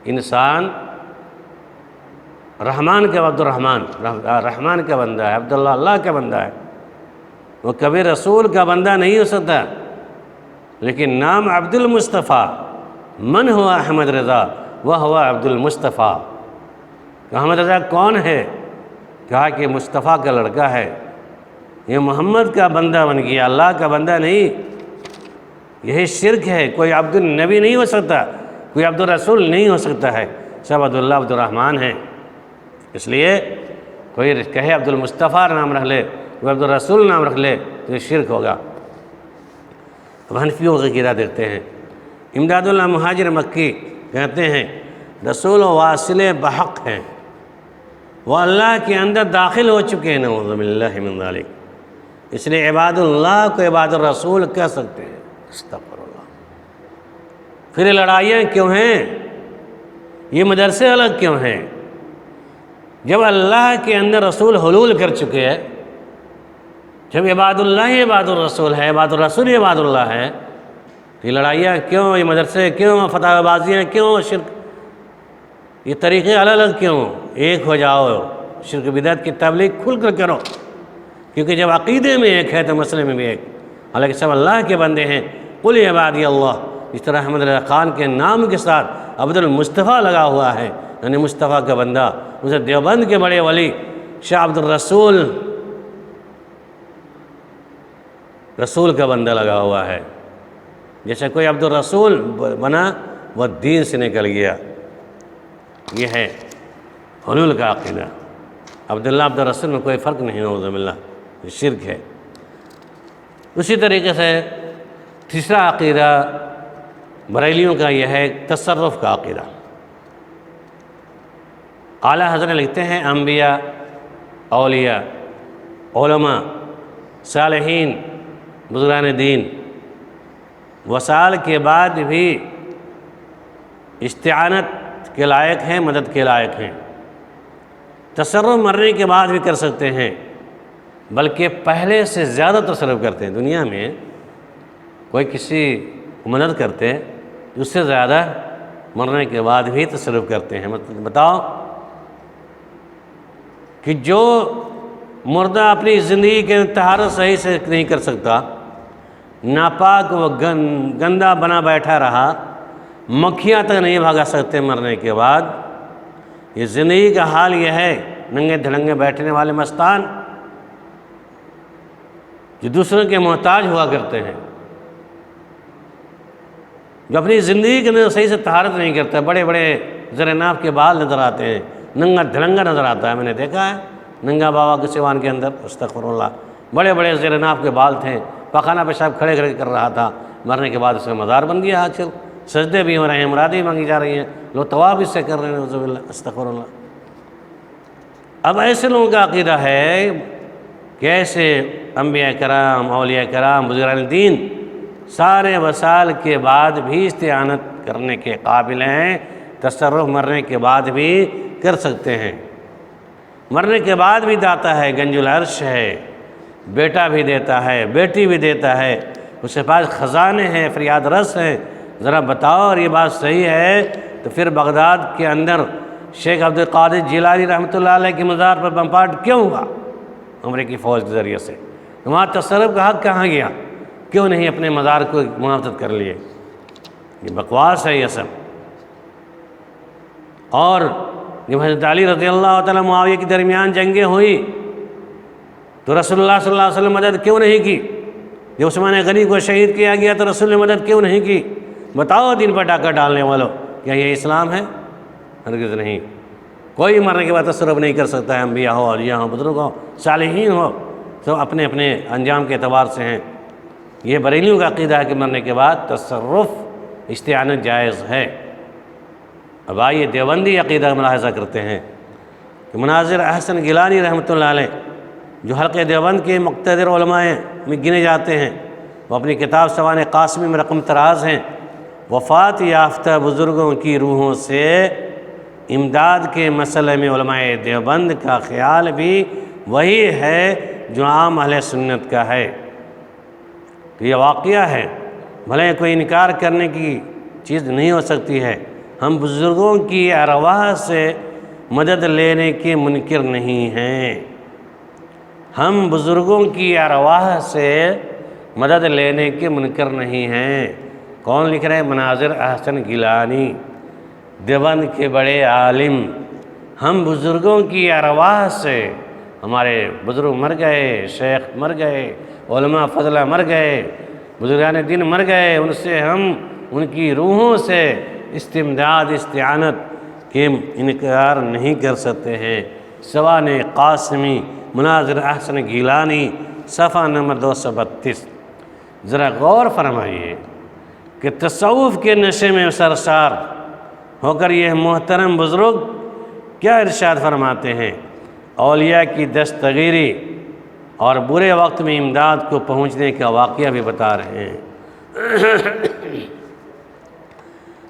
انسان رحمان کا رحمان کا بندہ ہے، عبداللہ اللہ کا بندہ ہے، وہ کبھی رسول کا بندہ نہیں ہو سکتا۔ لیکن نام عبد المصطفیٰ، من ہوا احمد رضا وہ ہوا عبد المصطفیٰ۔ کہ احمد رضا کون ہے؟ کہا کہ مصطفیٰ کا لڑکا ہے، یہ محمد کا بندہ بن گیا، اللہ کا بندہ نہیں۔ یہی شرک ہے، کوئی عبد النبی نہیں ہو سکتا، کوئی عبد الرسول نہیں ہو سکتا ہے، سب عبداللہ عبد الرحمن ہیں۔ اس لیے کوئی کہے عبد المصطفیٰ نام رکھ لے، کوئی عبد الرسول نام رکھ لے تو یہ شرک ہوگا۔ اب حنفیوں کا عقیدہ دیکھتے ہیں۔ امداد اللہ مہاجر مکی کہتے ہیں رسول و واصل بحق ہیں، وہ اللہ کے اندر داخل ہو چکے ہیں، نعوذ باللہ من ذالک۔ اس لیے عباد اللہ کو عباد الرسول کہہ سکتے ہیں، استغفر اللہ۔ پھر یہ لڑائیاں کیوں ہیں؟ یہ مدرسے الگ کیوں ہیں؟ جب اللہ کے اندر رسول حلول کر چکے ہیں، جب عباد اللہ ہی عباد الرسول ہے، عباد الرسول ہی عباد اللہ ہے، تو یہ لڑائیاں کیوں؟ یہ مدرسے کیوں؟ فتح بازیاں کیوں؟ شرک، یہ طریقے الگ الگ کیوں؟ ایک ہو جاؤ، شرک بدعت کی تبلیغ کھل کر کرو، کیونکہ جب عقیدے میں ایک ہے تو مسئلے میں بھی ایک، حالانکہ سب اللہ کے بندے ہیں۔ قل عبادی اللہ، اس طرح احمد رضا خان کے نام کے ساتھ عبد المصطفیٰ لگا ہوا ہے، یعنی مصطفیٰ کا بندہ۔ اسے دیوبند کے بڑے ولی شاہ عبد الرسول، رسول کا بندہ لگا ہوا ہے۔ جیسے کوئی عبد الرسول بنا وہ دین سے نکل گیا۔ یہ ہے حلول کا عقیدہ۔ عبداللہ عبد الرسول میں کوئی فرق نہیں، نعوذ باللہ، یہ شرک ہے۔ اسی طریقے سے تیسرا عقیدہ بریلیوں کا یہ ہے تصرف کا عقیدہ۔ اعلیٰ حضرت لکھتے ہیں انبیاء، اولیاء، علماء، صالحین، بزرگان دین وصال کے بعد بھی استعانت کے لائق ہیں، مدد کے لائق ہیں۔ تصرف مرنے کے بعد بھی کر سکتے ہیں، بلکہ پہلے سے زیادہ تصرف کرتے ہیں۔ دنیا میں کوئی کسی کو مدد کرتے ہیں، اس سے زیادہ مرنے کے بعد بھی تصرف کرتے ہیں۔ بتاؤ کہ جو مردہ اپنی زندگی کے طہارت صحیح سے نہیں کر سکتا، ناپاک و گندا بنا بیٹھا رہا، مکھیاں تک نہیں بھگا سکتے مرنے کے بعد، یہ زندگی کا حال یہ ہے۔ ننگے دھڑنگے بیٹھنے والے مستان جو دوسروں کے محتاج ہوا کرتے ہیں، جو اپنی زندگی کے اندر صحیح سے طہارت نہیں کرتا، بڑے بڑے زر ناف کے بال نظر آتے ہیں، ننگا دھڑنگا نظر آتا ہے، میں نے دیکھا ہے ننگا بابا کے سیوان کے اندر، استغفر اللہ، بڑے بڑے زر ناف کے بال تھے، پخانہ پیشاب کھڑے کھڑے کر رہا تھا، مرنے کے بعد اس کا مزار بن گیا، آج کل سجدے بھی ہو رہے ہیں، مرادیں مانگی جا رہی ہیں، لوگ طواف اس سے کر رہے ہیں، نعوذ باللہ، استغفر اللہ۔ اب ایسے لوگوں کا عقیدہ ہے کہ ایسے انبیاء کرام، اولیاء کرام، بزرگان دین سارے وسائل کے بعد بھی استعانت کرنے کے قابل ہیں، تصرف مرنے کے بعد بھی کر سکتے ہیں، مرنے کے بعد بھی داتا ہے، گنج العرش ہے، بیٹا بھی دیتا ہے، بیٹی بھی دیتا ہے، اس کے پاس خزانے ہیں، فریاد رس ہیں، ذرا بتاؤ اور یہ بات صحیح ہے تو پھر بغداد کے اندر شیخ عبد القادر جیلانی رحمۃ اللہ علیہ کے مزار پر بمبارڈ کیوں ہوا امریکی فوج کے ذریعے سے؟ وہاں تصرف کا حق کہاں گیا؟ کیوں نہیں اپنے مزار کو محافظت کر لیے؟ یہ بکواس ہے یہ سب۔ اور جب حضرت علی رضی اللہ تعالیٰ معاویہ کے درمیان جنگیں ہوئی تو رسول اللہ صلی اللہ علیہ وسلم مدد کیوں نہیں کی؟ جب عثمان غنی کو شہید کیا گیا تو رسول نے مدد کیوں نہیں کی؟ بتاؤ دین پر ڈاکہ ڈالنے والوں، کیا یہ اسلام ہے؟ ہرگز نہیں۔ کوئی مرنے کے بعد تصرف نہیں کر سکتا ہے، انبیاء ہو، اولیاء ہو، بزرگ ہو، صالحین ہو، سب اپنے اپنے انجام کے اعتبار سے ہیں۔ یہ بریلیوں کا عقیدہ ہے کہ مرنے کے بعد تصرف استعانت جائز ہے۔ اب آئیے دیوبندی عقیدہ ملاحظہ کرتے ہیں کہ مناظر احسن گیلانی رحمۃ اللہ علیہ جو حلقہ دیوبند کے مقتدر علماء میں گنے جاتے ہیں، وہ اپنی کتاب سوانح قاسمی میں رقم تراز ہیں، وفات یافتہ بزرگوں کی روحوں سے امداد کے مسئلے میں علماء دیوبند کا خیال بھی وہی ہے جو عام اہل سنت کا ہے۔ تو یہ واقعہ ہے، بھلے کوئی انکار کرنے کی چیز نہیں ہو سکتی ہے، ہم بزرگوں کی ارواح سے مدد لینے کے منکر نہیں ہیں، ہم بزرگوں کی ارواح سے مدد لینے کے منکر نہیں ہیں۔ کون لکھ رہے ہیں؟ مناظر احسن گیلانی، دیوبند کے بڑے عالم۔ ہم بزرگوں کی ارواح سے، ہمارے بزرگ مر گئے، شیخ مر گئے، علماء فضلہ مر گئے، بزرگان دین مر گئے، ان سے ہم ان کی روحوں سے استمداد استعانت کے انکار نہیں کر سکتے ہیں۔ سوانح قاسمی مناظر احسن گیلانی صفحہ نمبر 232۔ ذرا غور فرمائیے کہ تصوف کے نشے میں سرشار ہو کر یہ محترم بزرگ کیا ارشاد فرماتے ہیں؟ اولیاء کی دستگیری اور برے وقت میں امداد کو پہنچنے کا واقعہ بھی بتا رہے ہیں۔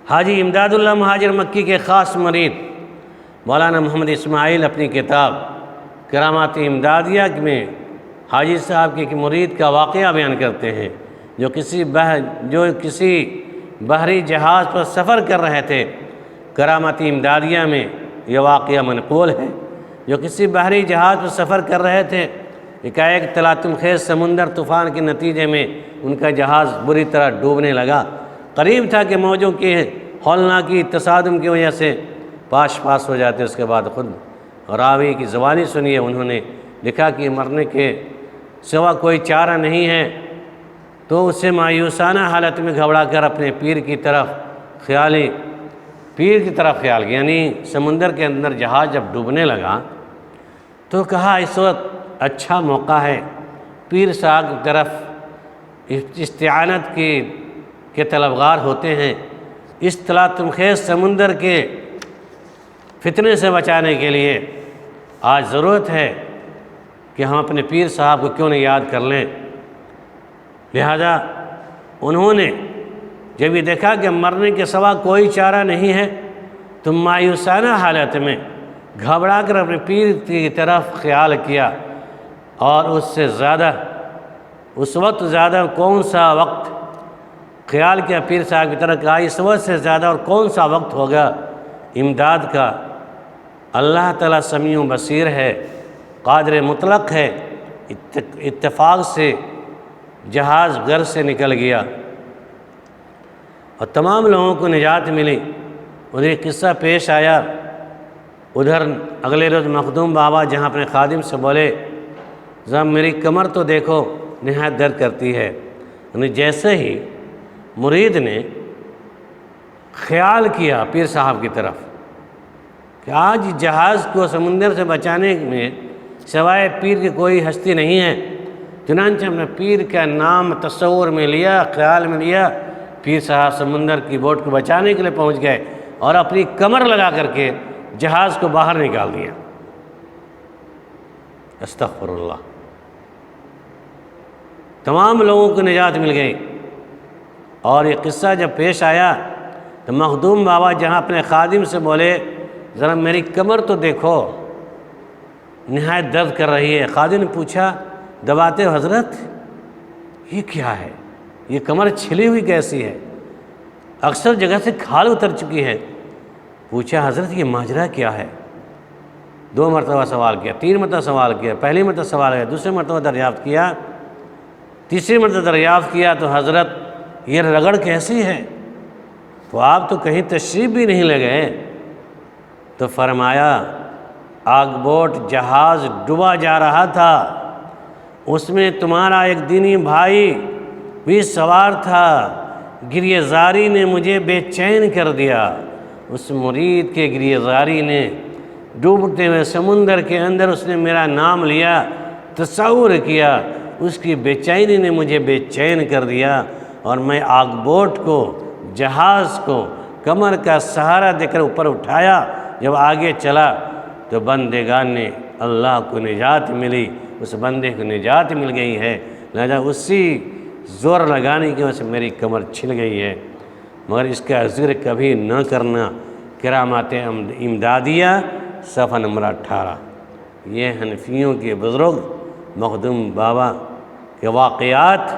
حاجی امداد اللہ مہاجر مکی کے خاص مرید مولانا محمد اسماعیل اپنی کتاب کرامات امدادیہ میں حاجی صاحب کے مرید کا واقعہ بیان کرتے ہیں، جو کسی بحری جہاز پر سفر کر رہے تھے۔ کرامات امدادیہ میں یہ واقعہ منقول ہے، جو کسی بحری جہاز پر سفر کر رہے تھے، ایک تلاطم خیز سمندر طوفان کے نتیجے میں ان کا جہاز بری طرح ڈوبنے لگا۔ قریب تھا کہ موجوں کے ہولناکی تصادم کی وجہ سے پاش ہو جاتے۔ اس کے بعد خود راوی کی زبانی سنیے، انہوں نے لکھا کہ مرنے کے سوا کوئی چارہ نہیں ہے، تو اسے مایوسانہ حالت میں گھبرا کر اپنے پیر کی طرف خیال کیا، یعنی سمندر کے اندر جہاز جب ڈوبنے لگا تو کہا اس وقت اچھا موقع ہے، پیر صاحب کی طرف استعانت کے طلبگار ہوتے ہیں، اس تلاطم خیز سمندر کے فتنے سے بچانے کے لیے آج ضرورت ہے کہ ہم اپنے پیر صاحب کو کیوں نہیں یاد کر لیں۔ لہذا انہوں نے جب یہ دیکھا کہ مرنے کے سوا کوئی چارہ نہیں ہے تو مایوسانہ حالت میں گھبرا کر اپنے پیر کی طرف خیال کیا، اور اس وقت زیادہ کون سا وقت خیال کیا، پیر صاحب کی طرف کہا اس وقت سے زیادہ اور کون سا وقت ہوگا امداد کا؟ اللہ تعالیٰ سمیع و بصیر ہے، قادر مطلق ہے۔ اتفاق سے جہاز گھر سے نکل گیا اور تمام لوگوں کو نجات ملی۔ ادھر ایک قصہ پیش آیا، ادھر اگلے روز مخدوم بابا جہاں اپنے خادم سے بولے ذرا میری کمر تو دیکھو، نہایت درد کرتی ہے۔ یعنی جیسے ہی مرید نے خیال کیا پیر صاحب کی طرف کہ آج جہاز کو سمندر سے بچانے میں سوائے پیر کی کوئی ہستی نہیں ہے، چنانچہ ہم نے پیر کا نام تصور میں لیا، خیال میں لیا، پیر صاحب سمندر کی بوٹ کو بچانے کے لیے پہنچ گئے اور اپنی کمر لگا کر کے جہاز کو باہر نکال دیا۔ استغفر اللہ۔ تمام لوگوں کو نجات مل گئی۔ اور یہ قصہ جب پیش آیا تو مخدوم بابا جہاں اپنے خادم سے بولے ذرا میری کمر تو دیکھو، نہایت درد کر رہی ہے۔ خادم نے پوچھا دباتے ہو حضرت؟ یہ کیا ہے؟ یہ کمر چھلی ہوئی کیسی ہے؟ اکثر جگہ سے کھال اتر چکی ہے۔ پوچھا حضرت یہ ماجرا کیا ہے؟ 2 مرتبہ سوال کیا، 3 مرتبہ سوال کیا، پہلی مرتبہ سوال کیا، دوسری مرتبہ دریافت کیا، تیسری مرتبہ دریافت کیا تو حضرت یہ رگڑ کیسی ہے؟ تو آپ تو کہیں تشریف بھی نہیں لے گئے۔ تو فرمایا آگ بوٹ جہاز ڈوبا جا رہا تھا، اس میں تمہارا ایک دینی بھائی بھی سوار تھا، گریہ زاری نے مجھے بے چین کر دیا۔ اس مرید کے گریہ زاری نے ڈوبتے ہوئے سمندر کے اندر اس نے میرا نام لیا، تصور کیا، اس کی بے چینی نے مجھے بے چین کر دیا، اور میں آگ بوٹ کو، جہاز کو کمر کا سہارا دے کر اوپر اٹھایا۔ جب آگے چلا تو بندگان نے اللہ کو نجات ملی، اس بندے کو نجات مل گئی ہے، لہذا اسی زور لگانے کی وجہ سے میری کمر چھل گئی ہے۔ مگر اس کا ذکر کبھی نہ کرنا۔ کرامات امدادیہ صفحہ نمبر 18۔ یہ حنفیوں کے بزرگ مخدوم بابا کے واقعات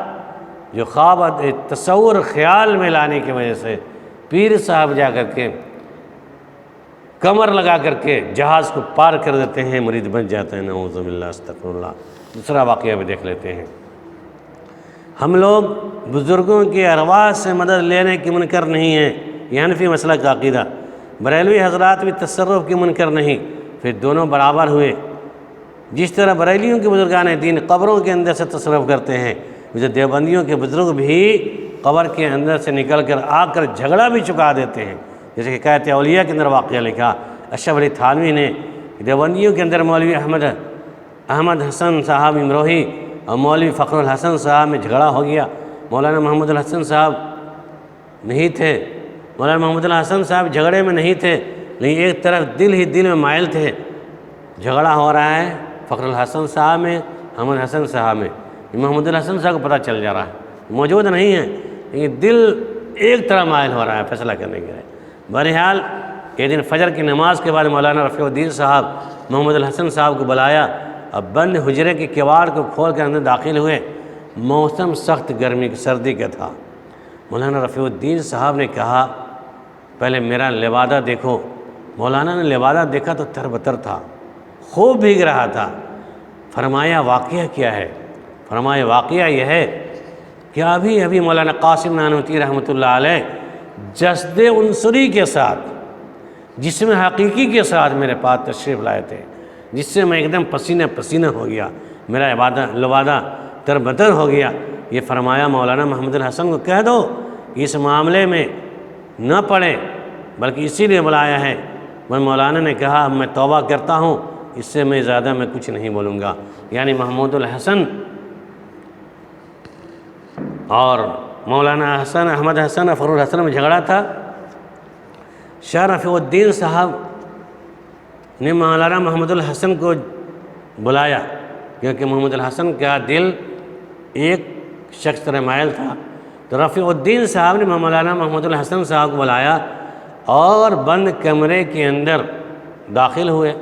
جو خواب تصور خیال میں لانے کی وجہ سے پیر صاحب جا کر کے کمر لگا کر کے جہاز کو پار کر دیتے ہیں، مرید بن جاتے ہیں، نعوذ باللہ استغفر اللہ۔ دوسرا واقعہ بھی دیکھ لیتے ہیں۔ ہم لوگ بزرگوں کی ارواح سے مدد لینے کی منکر نہیں ہیں، یہ حنفی مسئلہ کا عقیدہ۔ بریلوی حضرات بھی تصرف کی منکر نہیں، پھر دونوں برابر ہوئے۔ جس طرح بریلیوں کے بزرگان دین قبروں کے اندر سے تصرف کرتے ہیں، ویسے دیوبندیوں کے بزرگ بھی قبر کے اندر سے نکل کر آ کر جھگڑا بھی چکا دیتے ہیں۔ جیسے کہ حکایت اولیاء کے اندر واقعہ لکھا اشرف علی تھانوی نے، دیوبندیوں کے اندر مولوی احمد حسن صاحب امروہی اور مولوی فخر الحسن صاحب میں جھگڑا ہو گیا۔ مولانا محمد الحسن صاحب نہیں تھے، مولانا محمد الحسن صاحب جھگڑے میں نہیں تھے، لیکن ایک طرف دل ہی دل میں مائل تھے۔ جھگڑا ہو رہا ہے فخر الحسن صاحب میں، محمد حسن صاحب میں، محمد الحسن صاحب کو پتہ چل جا رہا ہے، موجود نہیں ہے، لیکن دل ایک طرح مائل ہو رہا ہے فیصلہ کرنے کے لیے۔ بہرحال ایک دن فجر کی نماز کے بعد مولانا رفیع الدین صاحب محمد الحسن صاحب کو بلایا، اب بند حجرے کے کیواڑ کو کھول کر اندر داخل ہوئے۔ موسم سخت گرمی کی سردی کا تھا۔ مولانا رفیع الدین صاحب نے کہا پہلے میرا لبادہ دیکھو۔ مولانا نے لبادہ دیکھا تو تر بتر تھا، خوب بھیگ رہا تھا۔ فرمایا واقعہ کیا ہے؟ فرمایا واقعہ یہ ہے کہ ابھی مولانا قاسم نانوتوی رحمۃ اللہ علیہ جسد عنصری کے ساتھ، جسم حقیقی کے ساتھ میرے پاس تشریف لائے تھے، جس سے میں ایک دم پسینہ پسینہ ہو گیا، میرا لبادہ تر بتر ہو گیا۔ یہ فرمایا مولانا محمد الحسن کو کہہ دو اس معاملے میں نہ پڑے، بلکہ اسی لیے بلایا ہے۔ مولانا نے کہا اب میں توبہ کرتا ہوں، اس سے میں زیادہ کچھ نہیں بولوں گا۔ یعنی محمود الحسن اور مولانا احمد حسن فخر الحسن میں جھگڑا تھا۔ شاہ رفیع الدین صاحب نے مولانا محمد الحسن کو بلایا، کیونکہ محمد الحسن کا دل ایک شخص طرح مائل تھا، تو رفیع الدین صاحب نے مولانا محمد الحسن صاحب کو بلایا اور بند کمرے کے اندر داخل ہوئے۔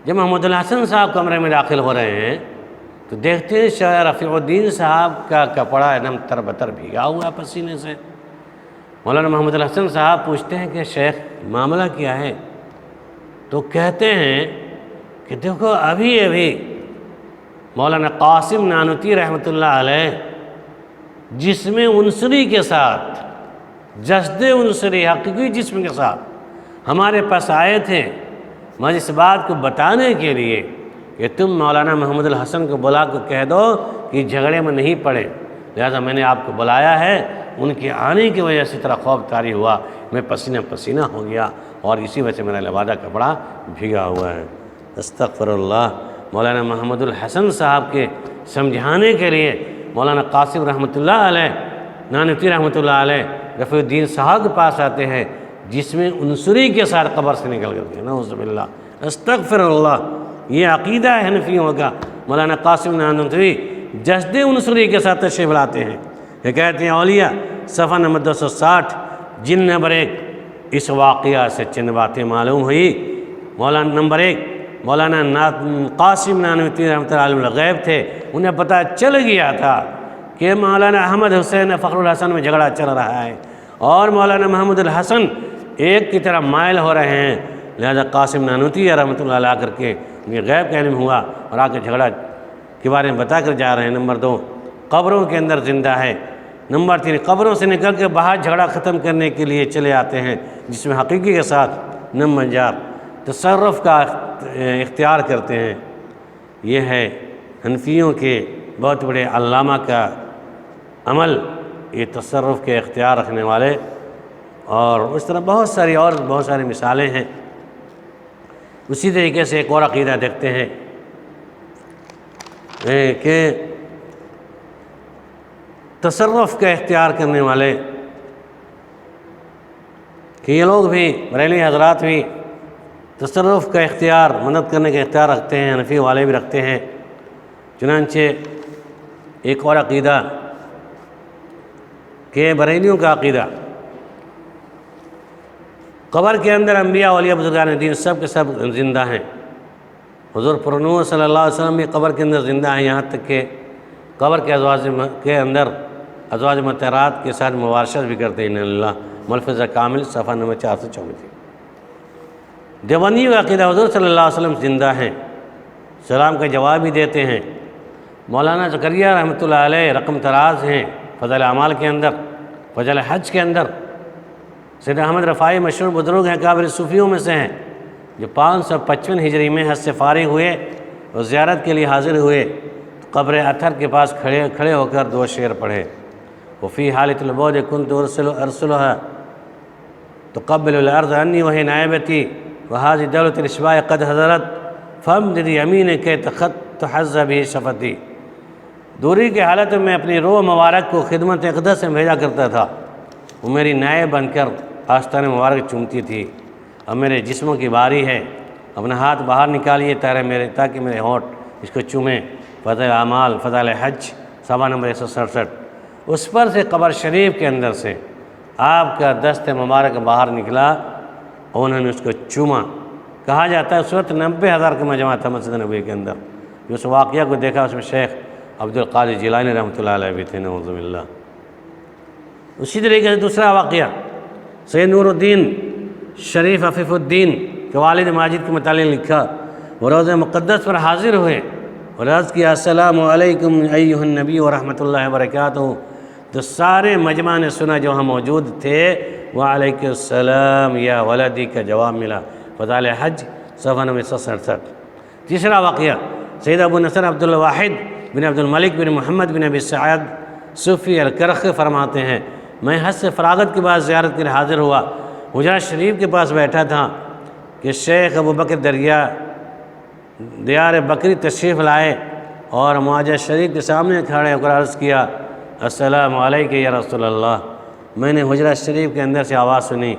جب محمد الحسن صاحب کمرے میں داخل ہو رہے ہیں تو دیکھتے ہیں شاہ رفیع الدین صاحب کا کپڑا ایک دم تر بتر بھیگا ہوا پسینے سے۔ مولانا محمد الحسن صاحب پوچھتے ہیں کہ شیخ معاملہ کیا ہے؟ تو کہتے ہیں کہ دیکھو ابھی مولانا قاسم نانوتوی رحمۃ اللہ علیہ جسم عنصری کے ساتھ، جسد عنصری حقیقی جسم کے ساتھ ہمارے پاس آئے تھے، میں اس بات کو بتانے کے لیے کہ تم مولانا محمد الحسن کو بلا کو کہہ دو کہ جھگڑے میں نہیں پڑے، لہذا میں نے آپ کو بلایا ہے۔ ان کے آنے کی وجہ سے طرح خوف طاری ہوا، میں پسینہ پسینہ ہو گیا اور اسی وجہ سے میرا لبادہ کپڑا بھیگا ہوا ہے۔ استغفر اللہ۔ مولانا محمد الحسن صاحب کے سمجھانے کے لیے مولانا قاسم رحمۃ اللہ علیہ، نانوتوی رحمۃ اللہ علیہ رفیع الدین صاحب کے پاس آتے ہیں، جس میں عنصری کے ساتھ قبر سے نکل گئے، نعوذ باللہ، استغفر اللہ۔ یہ عقیدہ ہے حنفیوں کا۔ مولانا قاسم نانوتوی جسد عنصری کے ساتھ تشریف لاتے ہیں، یہ کہتے ہیں اولیاء صفحہ نمبر 260 جن نمبر 1، اس واقعہ سے چند باتیں معلوم ہوئی۔ مولانا نمبر 1، مولانا قاسم نانوتوی رحمۃ اللہ علیہ غیب تھے، انہیں پتہ چل گیا تھا کہ مولانا احمد حسین فخر الحسن میں جھگڑا چل رہا ہے اور مولانا محمد الحسن ایک کی طرح مائل ہو رہے ہیں، لہذا قاسم نانوتوی رحمۃ اللہ علیہ کر کے یہ غیب کا علم ہوا اور آ کے جھگڑا کے بارے میں بتا کر جا رہے ہیں۔ نمبر 2، قبروں کے اندر زندہ ہے۔ نمبر 3، قبروں سے نکل کے باہر جھگڑا ختم کرنے کے لیے چلے آتے ہیں، جس میں حقیقی کے ساتھ نمبر 4، تصرف کا اختیار کرتے ہیں۔ یہ ہے حنفیوں کے بہت بڑے علامہ کا عمل، یہ تصرف کے اختیار رکھنے والے، اور اس طرح بہت ساری مثالیں ہیں۔ اسی طریقے سے ایک اور عقیدہ دیکھتے ہیں کہ تصرف کا اختیار کرنے والے، کہ یہ لوگ بھی، بریلوی حضرات بھی تصرف کا اختیار، مدد کرنے کا اختیار رکھتے ہیں، حنفی والے بھی رکھتے ہیں۔ چنانچہ ایک اور عقیدہ کہ بریلیوں کا عقیدہ، قبر کے اندر انبیاء اولیاء بزرگان دین سب کے سب زندہ ہیں۔ حضور پرنور صلی اللہ علیہ وسلم بھی قبر کے اندر زندہ ہیں، یہاں تک کہ قبر کے ازواج کے اندر ازواج مطہرات کے ساتھ مباشرت بھی کرتے ہیں۔ اللہ ملفظہ کامل صفحہ نمبر 434۔ دیوبندیوں کا عقیدہ حضور صلی اللہ علیہ وسلم زندہ ہیں، سلام کا جواب بھی دیتے ہیں۔ مولانا زکریہ رحمۃ اللہ علیہ رقم تراز ہیں فضل اعمال کے اندر، فضل حج کے اندر۔ سید احمد رفاعی مشہور بزرگ ہیں، کابر صوفیوں میں سے ہیں، جو 555 ہجری میں حج سے فارغ ہوئے اور زیارت کے لیے حاضر ہوئے، قبر اطہر کے پاس کھڑے ہو کر 2 شعر پڑھے۔ وفی حالۃ البعد کنت ارسلها تقبل الارض عنی وہی نائبتی وهذه دولة الاشباع قد حضرت فامدد یمینک تحظ به شفتی۔ دوری کی حالت میں اپنی روح مبارک کو خدمت اقدس میں بھیجا کرتا تھا، وہ میری نائب بن کر آستان مبارک چومتی تھی۔ اب میرے جسموں کی باری ہے، اپنا ہاتھ باہر نکالیے تاکہ میرے ہونٹ اس کو چومیں۔ فضل اعمال فضل حج صفحہ نمبر 167۔ اس پر سے قبر شریف کے اندر سے آپ کا دست مبارک باہر نکلا اور انہوں نے اس کو چوما۔ کہا جاتا ہے اس وقت 90,000 کا مجمع تھا مسجد نبوی کے اندر۔ جو اس واقعہ کو دیکھا اس میں شیخ عبدالقادر جیلانی رحمۃ اللہ علیہ بھی تھے، نعوذ باللہ۔ اسی طریقے سے دوسرا واقعہ سید نور الدین شریف عفیف الدین کے والد ماجد کے متعلق لکھا، وہ روضہ مقدس پر حاضر ہوئے اور عرض کیا السلام علیکم ایھا النبی ورحمۃ اللہ وبرکاتہ۔ تو سارے مجمع نے سنا جو ہم موجود تھے، وعلیکم السلام یا ولدی کا جواب ملا۔ فضائل حج صفحہ نمبر 167۔ تیسرا واقعہ سید ابو نصر عبد الواحد بن عبد الملک بن محمد بن ابی سعد صوفی الکرخ فرماتے ہیں، میں حج سے فراغت کے بعد زیارت کے لیے حاضر ہوا، حجرہ شریف کے پاس بیٹھا تھا کہ شیخ ابو بکر دیار بکری تشریف لائے اور معاجہ شریف کے سامنے کھڑے ہو کر عرض کیا السلام علیکم یا رسول اللہ۔ میں نے حجرہ شریف کے اندر سے آواز سنی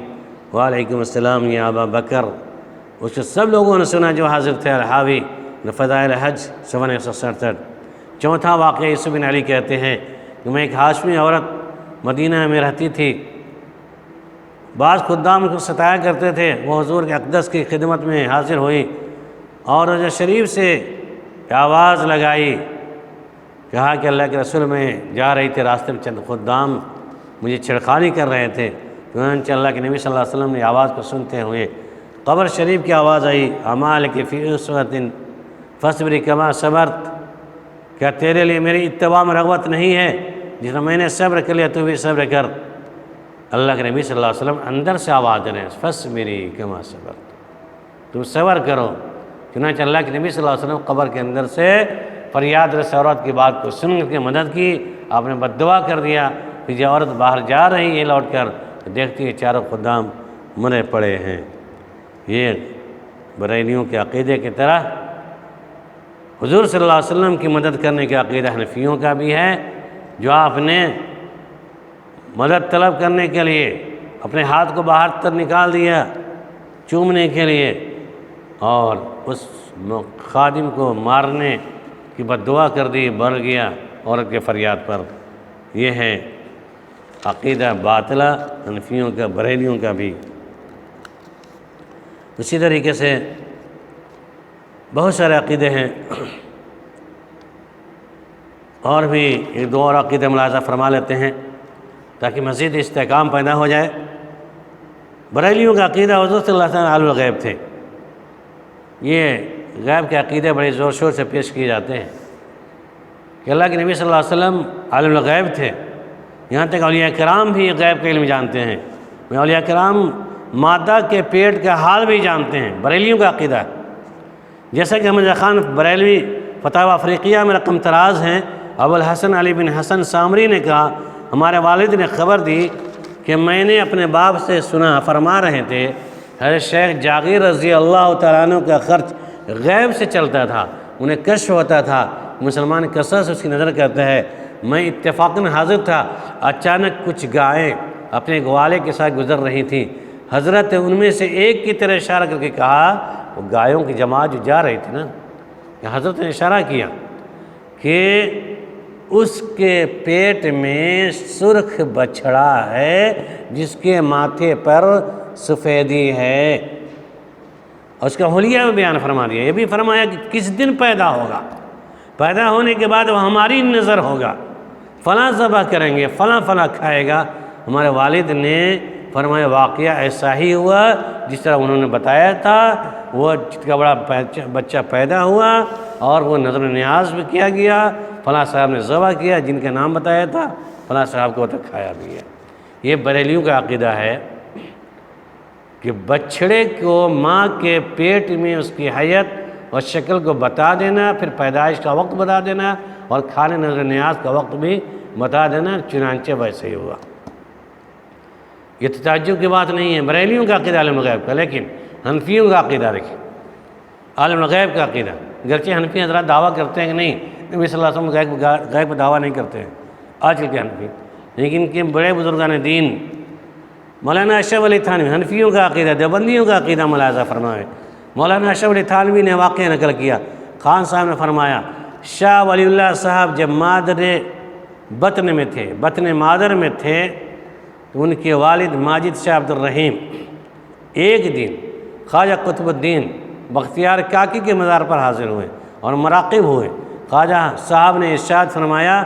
وعلیکم السلام یا ابا بکر۔ اس کے سب لوگوں نے سنا جو حاضر تھے۔ الحاوی فضائل حج صفحہ 167۔ چوتھا واقعہ یوسف بن علی کہتے ہیں کہ میں ایک ہاشمی عورت مدینہ میں رہتی تھی، بعض خدام کو ستایا کرتے تھے، وہ حضور کے اقدس کی خدمت میں حاضر ہوئی اور روضہ شریف سے آواز لگائی، کہا کہ اللہ کے رسول میں جا رہی تھی، راستے میں چند خدام مجھے چھڑخانی کر رہے تھے، چنانچہ اللہ کے نبی صلی اللہ علیہ وسلم نے آواز کو سنتے ہوئے قبر شریف کی آواز آئی اعمالک فی اسوۃ فاصبر کما صبرت، کیا تیرے لیے میری اتباع میں رغبت نہیں ہے؟ جس میں میں نے صبر کر لیا تو بھی صبر کر۔ اللہ کے نبی صلی اللہ علیہ وسلم اندر سے آواز دے رہے ہیں فاصبری کما صبرت، تم صبر کرو۔ چنانچہ اللہ کے نبی صلی اللہ علیہ وسلم قبر کے اندر سے فریاد رس عورت کی بات کو سن کے مدد کی، آپ نے بد دعا کر دیا۔ پھر یہ عورت باہر جا رہی ہے لوٹ کر، دیکھتی ہے چاروں خدام مرے پڑے ہیں۔ یہ بریلیوں کے عقیدے کی طرح حضور صلی اللہ علیہ وسلم کی مدد کرنے کا عقیدہ حنفیوں کا بھی ہے، جو آپ نے مدد طلب کرنے کے لیے اپنے ہاتھ کو باہر تر نکال دیا چومنے کے لیے، اور اس خادم کو مارنے کی بد دعا کر دی، بڑھ گیا عورت کے فریاد پر۔ یہ ہے عقیدہ باطلہ حنفیوں کا، بریلیوں کا بھی۔ اسی طریقے سے بہت سارے عقیدے ہیں، اور بھی ایک دو اور عقیدے ملاحظہ فرما لیتے ہیں تاکہ مزید استحکام پیدا ہو جائے۔ بریلیوں کا عقیدہ حضور صلی اللہ علیہ وسلم عالم الغیب تھے۔ یہ غیب کے عقیدے بڑے زور شور سے پیش کیے جاتے ہیں کہ اللہ کے نبی صلی اللہ علیہ وسلم عالم الغیب تھے، یہاں تک اولیاء کرام بھی غیب کا علم جانتے ہیں۔ اولیاء کرام مادہ کے پیٹ کا حال بھی جانتے ہیں، بریلیوں کا عقیدہ ہے۔ جیسا کہ احمد خان بریلوی فتاوی افریقیہ میں رقم تراز ہیں، ابو الحسن علی بن حسن سامری نے کہا ہمارے والد نے خبر دی کہ میں نے اپنے باپ سے سنا، فرما رہے تھے حضرت شیخ جاغیر رضی اللہ تعالیٰ عنہ کا خرچ غیب سے چلتا تھا، انہیں کشف ہوتا تھا، مسلمان کثرت سے اس کی نظر کرتا ہے۔ میں اتفاقاً حاضر تھا، اچانک کچھ گائیں اپنے گوالے کے ساتھ گزر رہی تھیں، حضرت ان میں سے ایک کی طرح اشارہ کر کے کہا، وہ گایوں کی جماعت جو جا رہی تھی نا، حضرت نے اشارہ کیا کہ اس کے پیٹ میں سرخ بچھڑا ہے جس کے ماتھے پر سفیدی ہے، اور اس کا حلیہ میں بیان فرما دیا۔ یہ بھی فرمایا کہ کس دن پیدا ہوگا، پیدا ہونے کے بعد وہ ہماری نظر ہوگا، فلاں ذبح کریں گے، فلاں فلاں کھائے گا۔ ہمارے والد نے فرمایا واقعہ ایسا ہی ہوا جس طرح انہوں نے بتایا تھا، وہ کا بڑا بچہ پیدا ہوا اور وہ نظر نیاز بھی کیا گیا، فلاں صاحب نے ذبح کیا جن کا نام بتایا تھا، فلاں صاحب کو تک کھایا بھی ہے۔ یہ بریلیوں کا عقیدہ ہے کہ بچڑے کو ماں کے پیٹ میں اس کی حیت اور شکل کو بتا دینا، پھر پیدائش کا وقت بتا دینا، اور کھانے نظر نیاز کا وقت بھی بتا دینا، چنانچہ ویسے ہی ہوا۔ یہ تعجب کی بات نہیں ہے، بریلیوں کا عقیدہ عالم الغیب کا، لیکن حنفیوں کا عقیدہ دیکھیں، عالم الغیب کا عقیدہ۔ گرچہ حنفی حضرات دعویٰ کرتے ہیں کہ نہیں، نبی صلی اللہ علیہ وسلم غیب کا دعویٰ نہیں کرتے ہیں آج کل کے حنفی، لیکن ان کے بڑے بزرگان دین مولانا اشرف علی تھانوی، حنفیوں کا عقیدہ، دیوبندیوں کا عقیدہ ملاحظہ فرمائے۔ مولانا اشرف علی تھانوی نے واقعہ نقل کیا، خان صاحب نے فرمایا شاہ ولی اللہ صاحب جب مادر بطن میں تھے، بطن مادر میں تھے، تو ان کے والد ماجد شاہ عبد الرحیم ایک دن خواجہ قطب الدین بختیار کاکی کے مزار پر حاضر ہوئے اور مراقب ہوئے۔ خواجہ صاحب نے ارشاد فرمایا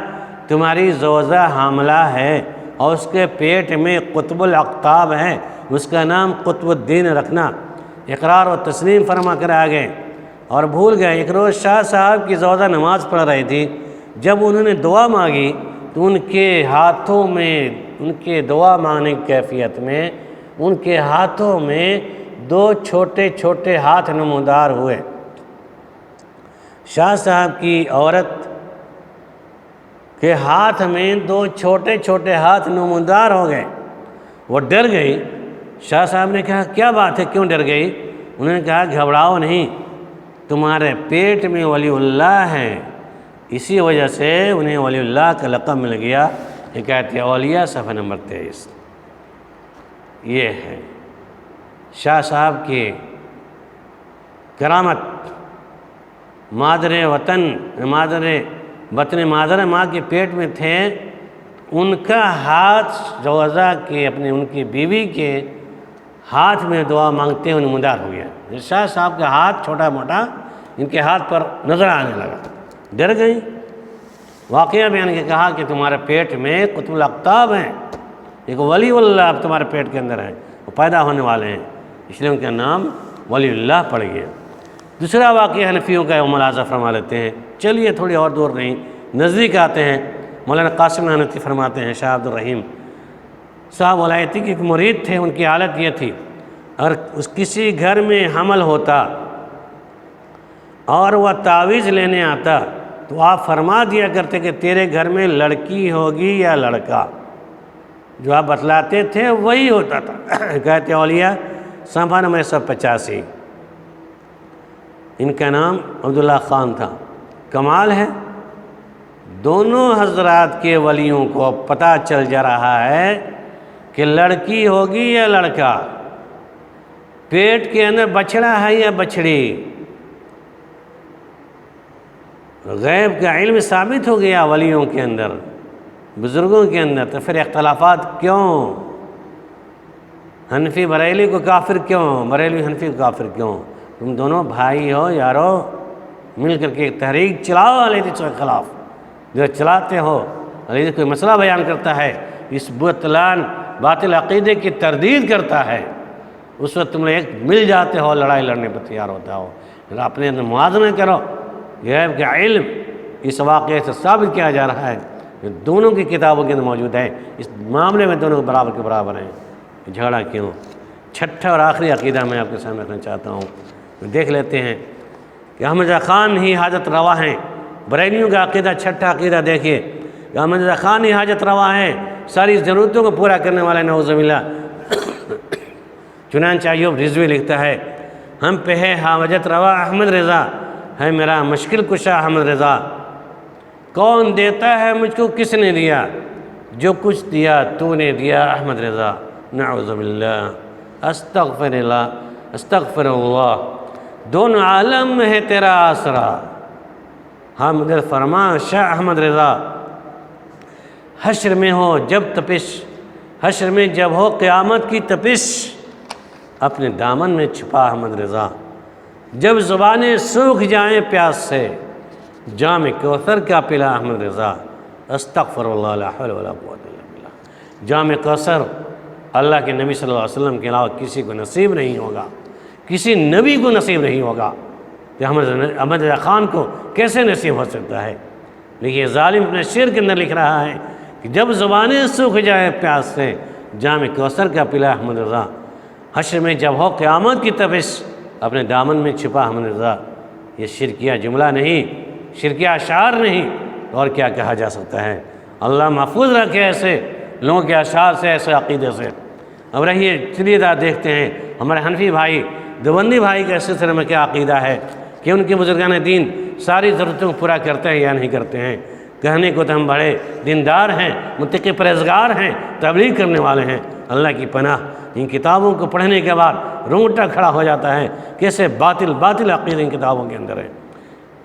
تمہاری زوجہ حاملہ ہے اور اس کے پیٹ میں قطب الاقطاب ہے، اس کا نام قطب الدین رکھنا۔ اقرار و تسلیم فرما کر آ گئے اور بھول گئے۔ ایک روز شاہ صاحب کی زوجہ نماز پڑھ رہی تھی، جب انہوں نے دعا مانگی تو ان کے ہاتھوں میں، ان کے دعا مانگنے کی کیفیت میں ان کے ہاتھوں میں دو چھوٹے چھوٹے ہاتھ نمودار ہوئے۔ شاہ صاحب کی عورت کے ہاتھ میں دو چھوٹے چھوٹے ہاتھ نمودار ہو گئے، وہ ڈر گئی۔ شاہ صاحب نے کہا کیا بات ہے، کیوں ڈر گئی؟ انہوں نے کہا گھبراؤ نہیں، تمہارے پیٹ میں ولی اللہ ہیں، اسی وجہ سے انہیں ولی اللہ کا لقب مل گیا۔ حکایت اولیاء صفحہ نمبر 23۔ یہ ہے شاہ صاحب کی کرامت، مادر وطن، مادر بطن مادر ماں کے پیٹ میں تھے، ان کا ہاتھ زوجہ کے اپنے ان کی بیوی کے ہاتھ میں دعا مانگتے ہوئے نمودار ہو گیا۔ شاہ صاحب کا ہاتھ چھوٹا موٹا ان کے ہاتھ پر نظر آنے لگا، ڈر گئی۔ واقعہ بیان کے کہا کہ تمہارے پیٹ میں قطب الاقطاب ہیں، ایک ولی اللہ اب تمہارے پیٹ کے اندر ہے، وہ پیدا ہونے والے ہیں، اس لیے ان کا نام ولی اللہ پڑ گیا۔ دوسرا واقعہ حنفیوں کا وہ ملاحظہ فرما لیتے ہیں، چلیے تھوڑی اور دور نہیں، نزدیک آتے ہیں۔ مولانا قاسم حنفی فرماتے ہیں شاہ عبد الرحیم صاحب ولایتی کے ایک مرید تھے، ان کی حالت یہ تھی اگر کسی گھر میں حمل ہوتا اور وہ تعویذ لینے آتا تو آپ فرما دیا کرتے کہ تیرے گھر میں لڑکی ہوگی یا لڑکا، جو آپ بتلاتے تھے وہی ہوتا تھا۔ کہتے اولیاء صفحہ نمبر 185، ان کا نام عبداللہ خان تھا۔ کمال ہے، دونوں حضرات کے ولیوں کو پتہ چل جا رہا ہے کہ لڑکی ہوگی یا لڑکا، پیٹ کے اندر بچڑا ہے یا بچڑی، غیب کا علم ثابت ہو گیا ولیوں کے اندر، بزرگوں کے اندر، تو پھر اختلافات کیوں؟ حنفی بریلی کو کافر کیوں، بریلی حنفی کو کافر کیوں؟ تم دونوں بھائی ہو یارو، مل کر کے تحریک چلاؤ علیہ حدیث کے خلاف۔ جو چلاتے ہو علیہ حدیث کوئی مسئلہ بیان کرتا ہے، اس بطلان باطل عقیدے کی تردید کرتا ہے، اس وقت تم ایک مل جاتے ہو، لڑائی لڑنے پر تیار ہوتا ہو۔ اپنے اندر موازنہ کرو، غیب کا علم اس واقعے سے ثابت کیا جا رہا ہے، دونوں کی کتابوں کے اندر موجود ہے، اس معاملے میں دونوں برابر کے برابر ہیں، جھگڑا کیوں؟ چھٹا اور آخری عقیدہ میں آپ کے سامنے رکھنا چاہتا ہوں، دیکھ لیتے ہیں کہ احمد رضا خان ہی حاجت روا ہیں۔ بریلیوں کا عقیدہ، چھٹا عقیدہ دیکھیے کہ احمد رضا خان ہی حاجت روا ہیں، ساری ضرورتوں کو پورا کرنے والے، نعوذ باللہ۔ چنانچہ ایوب رضوی لکھتا ہے، ہم پہ ہے حاجت روا احمد رضا، ہے میرا مشکل کشا احمد رضا، کون دیتا ہے مجھ کو کس نے دیا، جو کچھ دیا تو نے دیا احمد رضا، نعوذ باللہ، استغفر اللہ، استغفر اللہ، دونوں عالم میں ہے تیرا آسرا۔ حامد فرما شاہ احمد رضا، حشر میں ہو جب تپش، حشر میں جب ہو قیامت کی تپش، اپنے دامن میں چھپا احمد رضا، جب زبانیں سوکھ جائیں پیاس سے، جام کوثر کا پلا احمد رضا، استغفر اللہ، لا حول ولا قوت الا باللہ۔ جام کوثر اللہ کے نبی صلی اللہ علیہ وسلم کے علاوہ کسی کو نصیب نہیں ہوگا، کسی نبی کو نصیب نہیں ہوگا، کہ احمد رضا خان کو کیسے نصیب ہو سکتا ہے؟ لیکن ظالم اپنے شعر کے اندر لکھ رہا ہے کہ جب زبانیں سوکھ جائے پیاس سے، جام کوثر کا پلا احمد رضا، حشر میں جب ہو قیامت کی تپش، اپنے دامن میں چھپا احمد رضا۔ یہ شرکیہ جملہ نہیں، شرکیہ اشعار نہیں، اور کیا کہا جا سکتا ہے؟ اللہ محفوظ رکھے ایسے لوگوں کے اشعار سے، ایسے عقیدے سے۔ اب رہیے چلیے دیکھتے ہیں ہمارے حنفی بھائی، دیوبندی بھائی کے سلسلے میں کیا عقیدہ ہے، کہ ان کے بزرگان دین ساری ضرورتوں کو پورا کرتے ہیں یا نہیں کرتے ہیں؟ کہنے کو تو ہم بڑے دیندار ہیں، متقی پرہیزگار ہیں، تبلیغ کرنے والے ہیں، اللہ کی پناہ ان کتابوں کو پڑھنے کے بعد رونگٹا کھڑا ہو جاتا ہے، کیسے باطل عقیدے ان کتابوں کے اندر ہے۔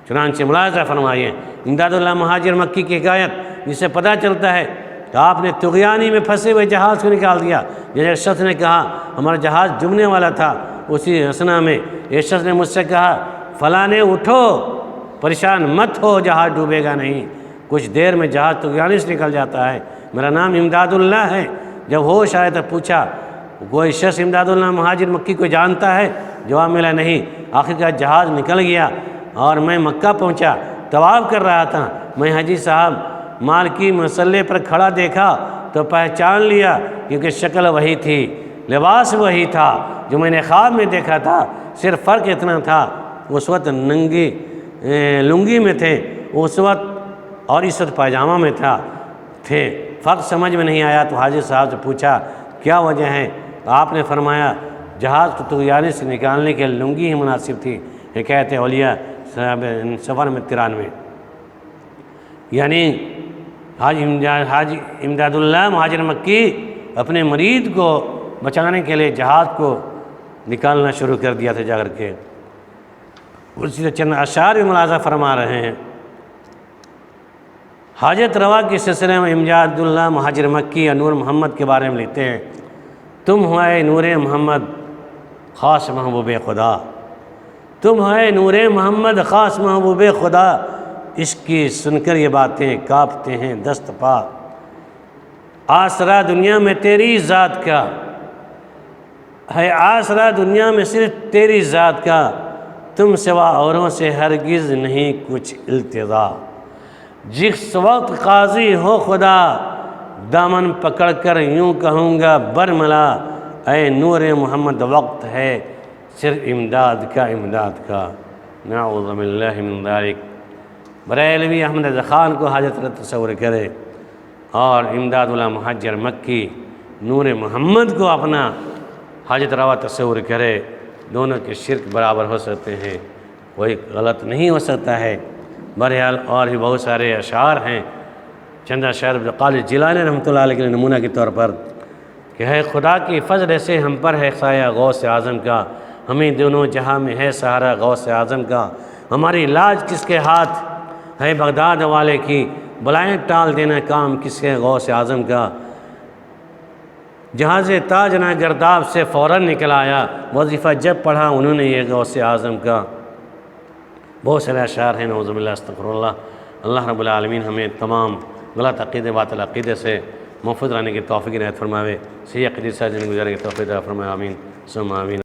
چنانچہ ملاحظہ فرمائیے امداد اللہ مہاجر مکی کی حکایت، جس سے پتہ چلتا ہے کہ آپ نے طغیانی میں پھنسے ہوئے جہاز کو نکال دیا۔ جیسے شخص نے کہا ہمارا جہاز ڈوبنے والا تھا، اسی اثنا میں ایک شخص نے مجھ سے کہا فلاں اٹھو، پریشان مت ہو، جہاز ڈوبے گا نہیں، کچھ دیر میں جہاز طغیانی سے نکل جاتا ہے، میرا نام امداد اللہ ہے۔ جب ہوش آئے تو پوچھا کوئی شخص امداد اللہ مہاجر مکی کو جانتا ہے؟ جواب ملا نہیں۔ آخر کا جہاز نکل گیا اور میں مکہ پہنچا، طواف کر رہا تھا، میں حاجی صاحب مال کی مسلح پر کھڑا دیکھا تو پہچان لیا، کیونکہ شکل وہی تھی، لباس وہی تھا جو میں نے خواب میں دیکھا تھا، صرف فرق اتنا تھا اس وقت ننگی لنگی میں تھے اس وقت، اور اس وقت پائجامہ میں تھے، فرق سمجھ میں نہیں آیا۔ تو حاجی صاحب سے پوچھا کیا وجہ ہے؟ آپ نے فرمایا جہاز کو طغیانی سے نکالنے کے لنگی ہی مناسب تھی۔ حکایت اولیاء سفر میں 93۔ یعنی حاجی امداد اللہ مہاجر مکی اپنے مرید کو بچانے کے لیے جہاز کو نکالنا شروع کر دیا تھا جا کر کے۔ اسی سے چند اشعار بھی ملاحظہ فرما رہے ہیں۔ حاجت روا کے سلسلے میں امداد اللہ مہاجر مکی یا نور محمد کے بارے میں لکھتے ہیں، تم ہوئے نور محمد خاص محبوب خدا، تم ہوئے نور محمد خاص محبوب خدا، اس کی سن کر یہ باتیں کانپتے ہیں دست پا، آسرا دنیا میں تیری ذات کا ہے، آسرا دنیا میں صرف تیری ذات کا، تم سوا اوروں سے ہرگز نہیں کچھ التضا، جس وقت قاضی ہو خدا دامن پکڑ کر یوں کہوں گا برملا، اے نور محمد وقت ہے صرف امداد کا، امداد کا، نعوذ باللہ من ذالک۔ بریلوی احمد رضا خان کو حاجت رضا تصور کرے، اور امداد اللہ محجر مکی نور محمد کو اپنا حاجت روا تصور کرے، دونوں کے شرک برابر ہو سکتے ہیں، کوئی غلط نہیں ہو سکتا ہے۔ بہرحال اور بھی بہت سارے اشعار ہیں، چند اشعار عبد القادر جیلانی رحمۃ اللہ علیہ کے نمونہ کے طور پر کہ ہے خدا کی فضل سے ہم پر ہے سایہ غوث اعظم کا، ہمیں دونوں جہاں میں ہے سہارا غوث اعظم کا، ہماری لاج کس کے ہاتھ ہے بغداد والے کی، بلائیں ٹال دینا کام کس کے غوث اعظم کا، جہاز تاج نہ گرداب سے فوراً نکل آیا، وظیفہ جب پڑھا انہوں نے یہ غوث اعظم کا۔ بہت سارے اشعار ہیں، نعوذ باللہ استغفر اللہ۔ اللہ رب العالمین ہمیں تمام غلط عقیدے باطل عقیدے سے محفوظ رہنے کی توفیق عنایت فرماوے، صحیح عقیدے سے زندگی گزارنے کی توفیق عطا فرمائے، آمین ثم آمین۔